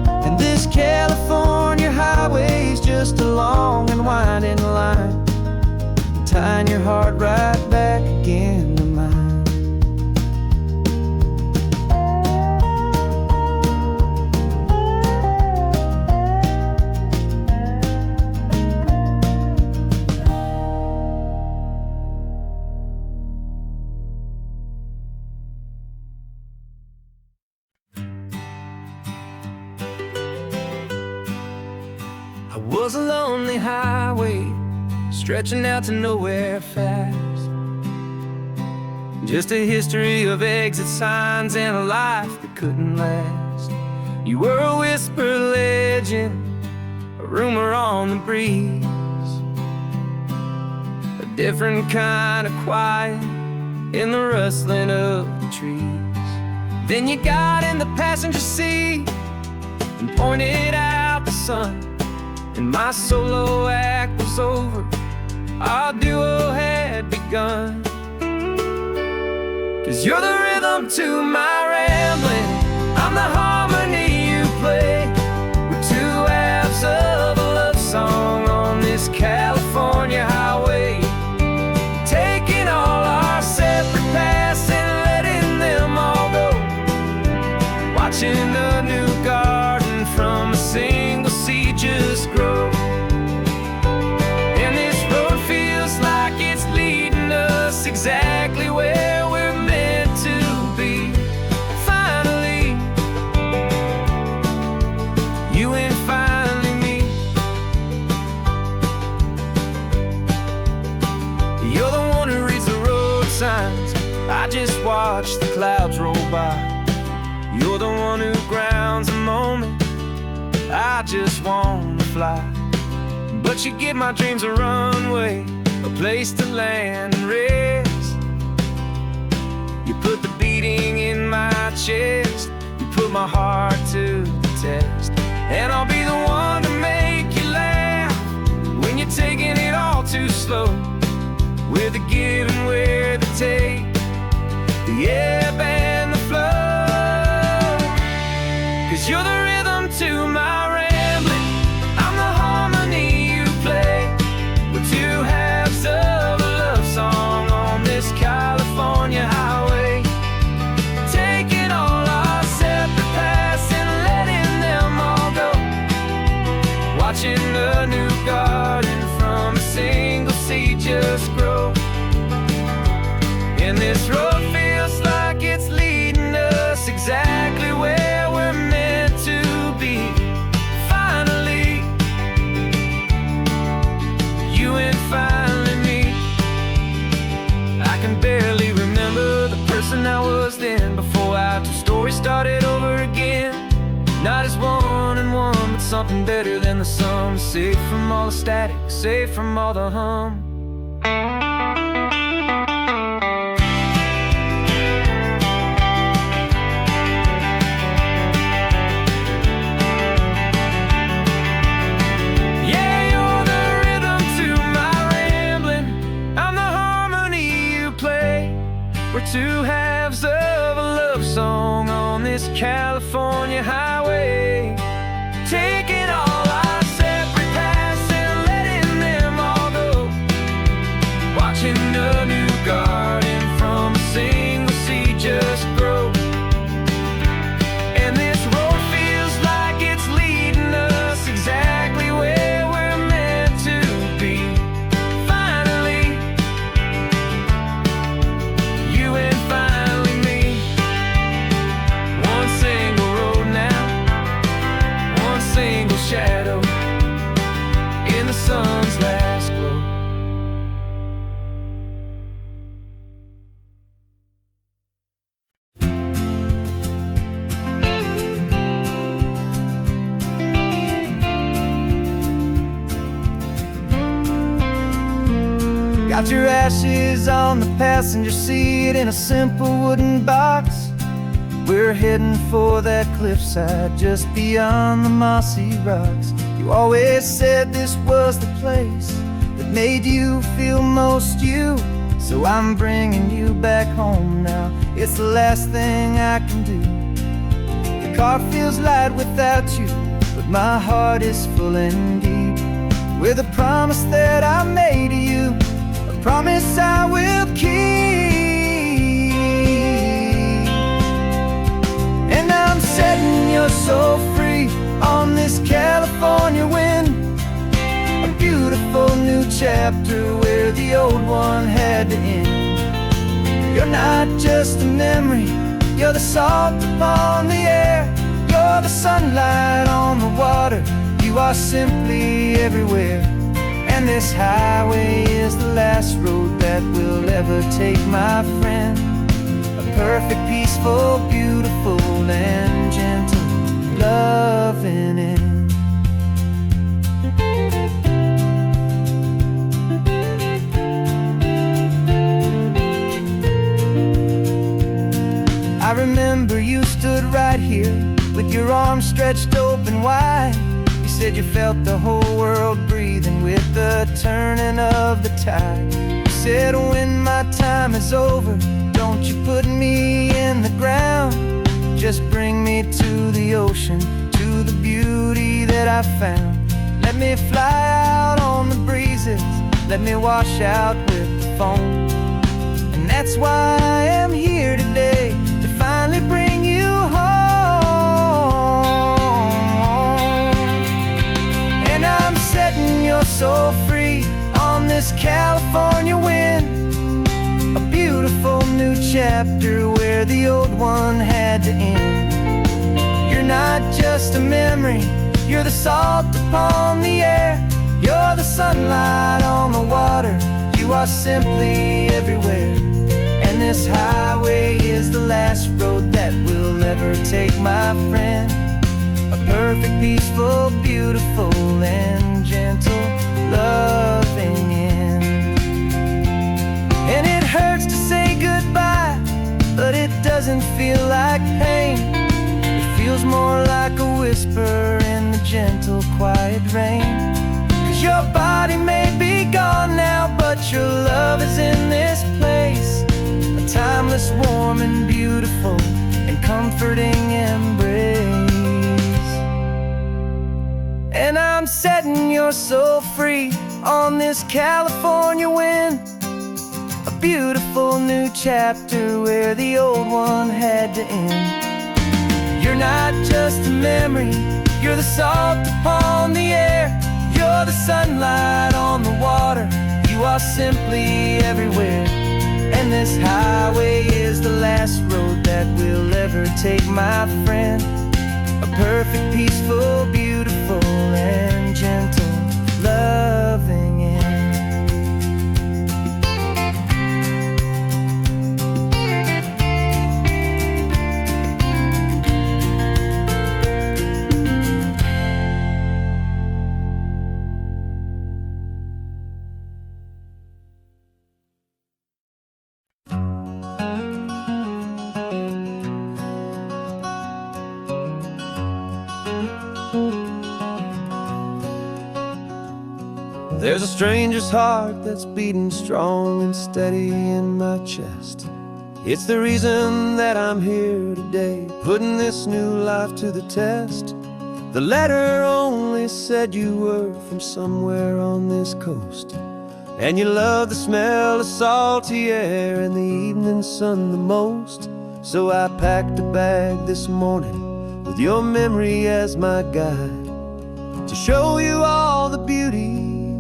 [SPEAKER 2] And this California highway is just a long and winding line, tying your heart right back again to mine.
[SPEAKER 1] Was a lonely highway stretching out to nowhere fast, just a history of exit signs and a life that couldn't last. You were a whisper legend, a rumor on the breeze, a different kind of quiet in the rustling of the trees. Then you got in the passenger seat and pointed out the sun, and my solo act was over, our duo had begun.
[SPEAKER 2] 'Cause you're the rhythm to my rambling, I'm the harmony you play. We're two halves of a love song on this California highway, taking all our separate paths and letting them all go, watching a new garden from a single seed just grow. And this road feels like it's leading us exactly where we're meant to be. Finally, you and finally me. You're the one who reads the road signs, I just watch the clouds roll by. You're the one who grounds a moment, I just wanna fly. But you give my dreams a runway, a place to land and rest. You put the beating in my chest, you put my heart to the test. And I'll be the one to make you laugh when you're taking it all too slow. We're the give and we're the take, the ebb and the flow. 'Cause you're the rhythm to my rambling, I'm the harmony you play. We're two halves of a love song on this California highway, taking all our separate paths and letting them all go, watching a new garden from a single seed just grow. And this road feels like it's leading us exactly where we're meant to be. Finally, you and finally me. I can barely remember the person I was then, before our two stories started over again. Not as one and one, but something better than the sum. Safe from all the static, safe from all the hum. We're two halves of a love song on this California highway, taking all our separate paths and letting them all go, watching a new garden from a single seed just grow. And this road feels like it's leading us exactly where we're meant to be. Finally, you and finally me. One single road now, one single shadow in the sun's last glow. Got your ashes on the passenger seat in a simple wooden box. We're heading for that cliffside just beyond the mossy rocks. You always said this was the place that made you feel most you. So I'm bringing you back home now, it's the last thing I can do. The car feels light without you, but my heart is full and deep with a promise that I made to you, a promise I will keep. And I'm setting your soul free on this California wind, a beautiful new chapter where the old one had to end. You're not just a memory, you're the salt upon the air, you're the sunlight on the water, you are simply everywhere. And this highway is the last road that we'll ever take, my friend. A perfect, peaceful, beautiful, and gentle loving end. I remember you stood right here with your arms stretched open wide. You said you felt the whole world breathing with the turning of the tide. You said, when my time is over, don't you put me in the ground. Just bring me to the ocean, to the beauty that I found. Let me fly out on the breezes, let me wash out with the foam. And that's why I am here today, to finally bring you home. And I'm setting your soul free on this California wind, a beautiful new chapter where the old one had to end. You're not just a memory, you're the salt upon the air, you're the sunlight on the water, you are simply everywhere. And this highway is the last road that will ever take, my friend. A perfect, peaceful, beautiful, and gentle, loving end. And it hurts to say goodbye, but it doesn't feel like pain. It feels more like a whisper in the gentle, quiet rain. 'Cause your body may be gone now, but your love is in this place, a timeless, warm, and beautiful, and comforting embrace. And I'm setting your soul free on this California wind, a beautiful new chapter where the old one had to end. You're not just a memory, you're the salt upon the air, you're the sunlight on the water, you are simply everywhere. And this highway is the last road that we'll ever take, my friend. A perfect, peaceful, beautiful, and gentle, loving end. There's a stranger's heart that's beating strong and steady in my chest. It's the reason that I'm here today, putting this new life to the test. The letter only said you were from somewhere on this coast, and you love the smell of salty air and the evening sun the most. So I packed a bag this morning with your memory as my guide, to show you all the beauty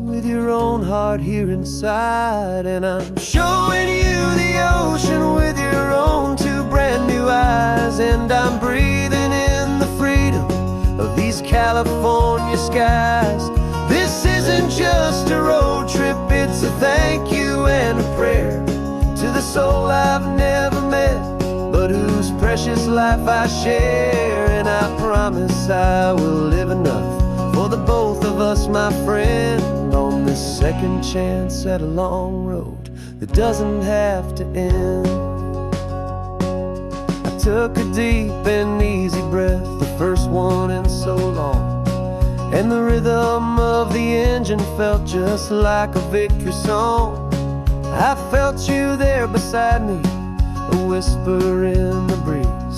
[SPEAKER 2] with your own heart here inside. And I'm showing you the ocean with your own two brand new eyes, and I'm breathing in the freedom of these California skies. This isn't just a road trip, it's a thank you and a prayer to the soul I've never met, but whose precious life I share. And I promise I will live enough for the both of us, my friend, on this second chance at a long road that doesn't have to end. I took a deep and easy breath, the first one in so long, and the rhythm of the engine felt just like a victory song. I felt you there beside me, a whisper in the breeze,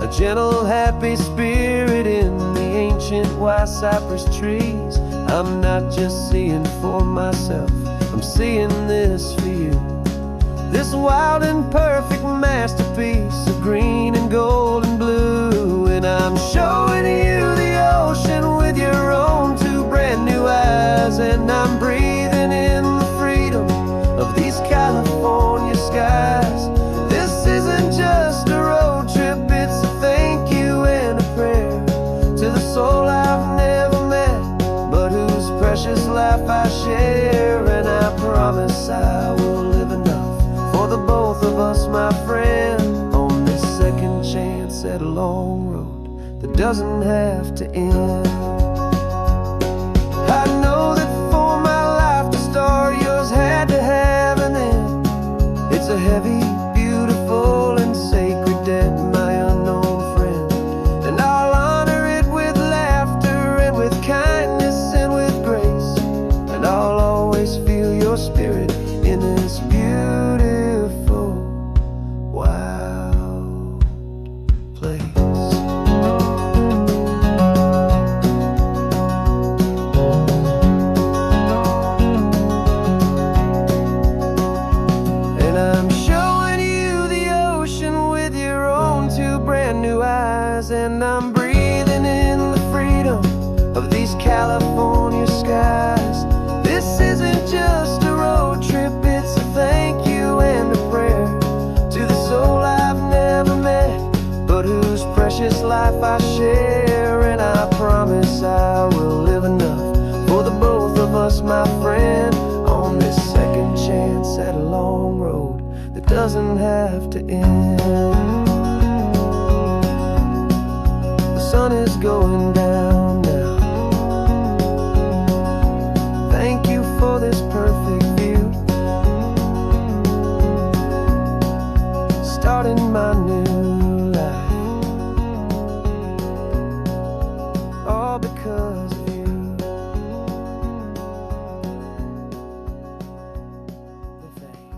[SPEAKER 2] a gentle, happy spirit in the ancient white cypress trees. I'm not just seeing for myself, I'm seeing this for you, this wild and perfect masterpiece of green and gold and blue. And I'm showing you the ocean with your own two brand new eyes, and I'm breathing in the freedom of these California skies. This isn't just a road trip, it's a thank you and a prayer to the soul I've never met, but whose precious life I share. And I promise I will live enough for the both of us, my friend, on this second chance at a long road that doesn't have to end. I know that for my life to start, yours had to have an end. It's a heavy, beautiful, and sacred debt, my unknown friend, and I'll honor it with laughter and with kindness and with grace, and I'll always feel your spirit in it my friend, on this second chance at a long road that doesn't have to end. The sun is going down now. Thank you for this perfect view, starting my new life, all because of you. Thank you.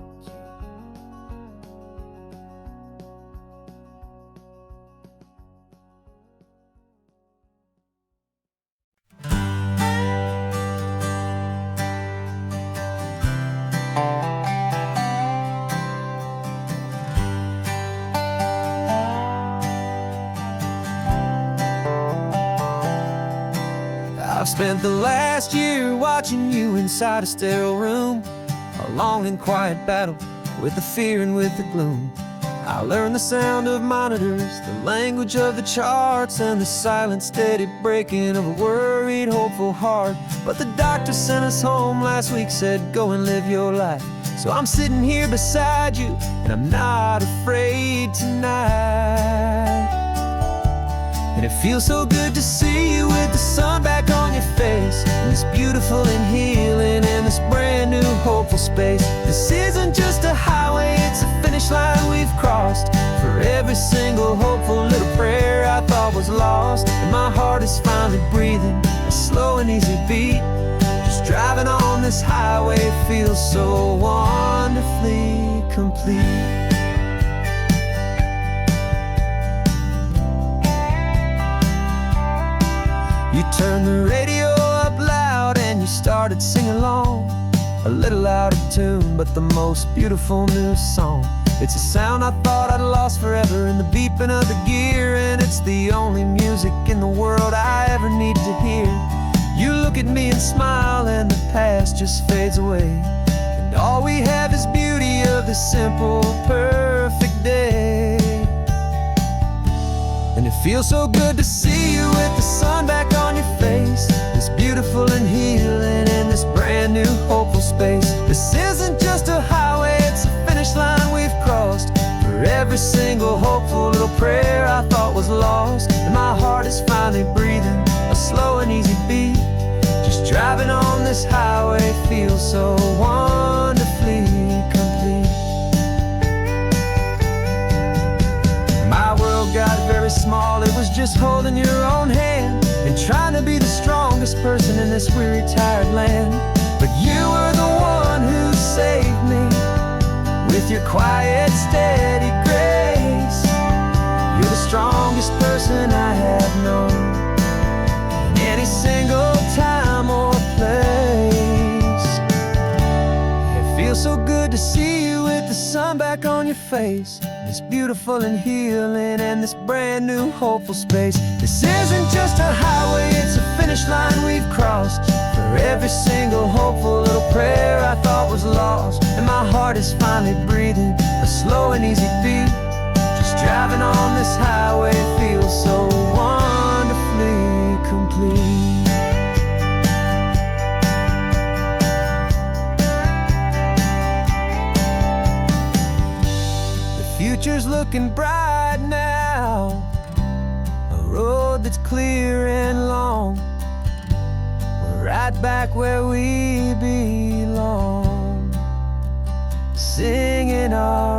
[SPEAKER 1] I've spent the last year watching you inside a sterile room, a long and quiet battle with the fear and with the gloom. I learned the sound of monitors, the language of the charts, and the silent steady breaking of a worried, hopeful heart. But the doctor sent us home last week, said go and live your life. So I'm sitting here beside you, and I'm not afraid tonight. And it feels so good to see you with the sun back on your face, and this beautiful and healing in this brand new hopeful space. This isn't just a highway, it's a finish line we've crossed. For every single hopeful little prayer I thought was lost, and my heart is finally breathing a slow and easy beat. Just driving on this highway feels so wonderfully complete. You turned the radio up loud and you started singing along, a little out of tune, but the most beautiful new song. It's a sound I thought I'd lost forever in the beeping of the gear, and it's the only music in the world I ever need to hear. You look at me and smile, and the past just fades away, and all we have is beauty of this simple, perfect day. And it feels so good to see you with the sun back on your face, this beautiful and healing in this brand new hopeful space. This isn't just a highway, it's a finish line we've crossed. For every single hopeful little prayer I thought was lost, and my heart is finally breathing a slow and easy beat. Just driving on this highway feels so wonderfully complete. My world got very small, it was just holding your own hand and trying to be the strongest person in this weary, tired land. But you were the one who saved me with your quiet, steady grace. You're the strongest person I have known in any single time or place. It feels so good to see you with the sun back on your face, this beautiful and healing and this brand new hopeful space. This isn't just a highway, it's a finish line we've crossed. For every single hopeful little prayer I thought was lost, and my heart is finally breathing a slow and easy beat. Just driving on this highway feels so wonderfully complete. Future's looking bright now, a road that's clear and long. We're right back where we belong, singing our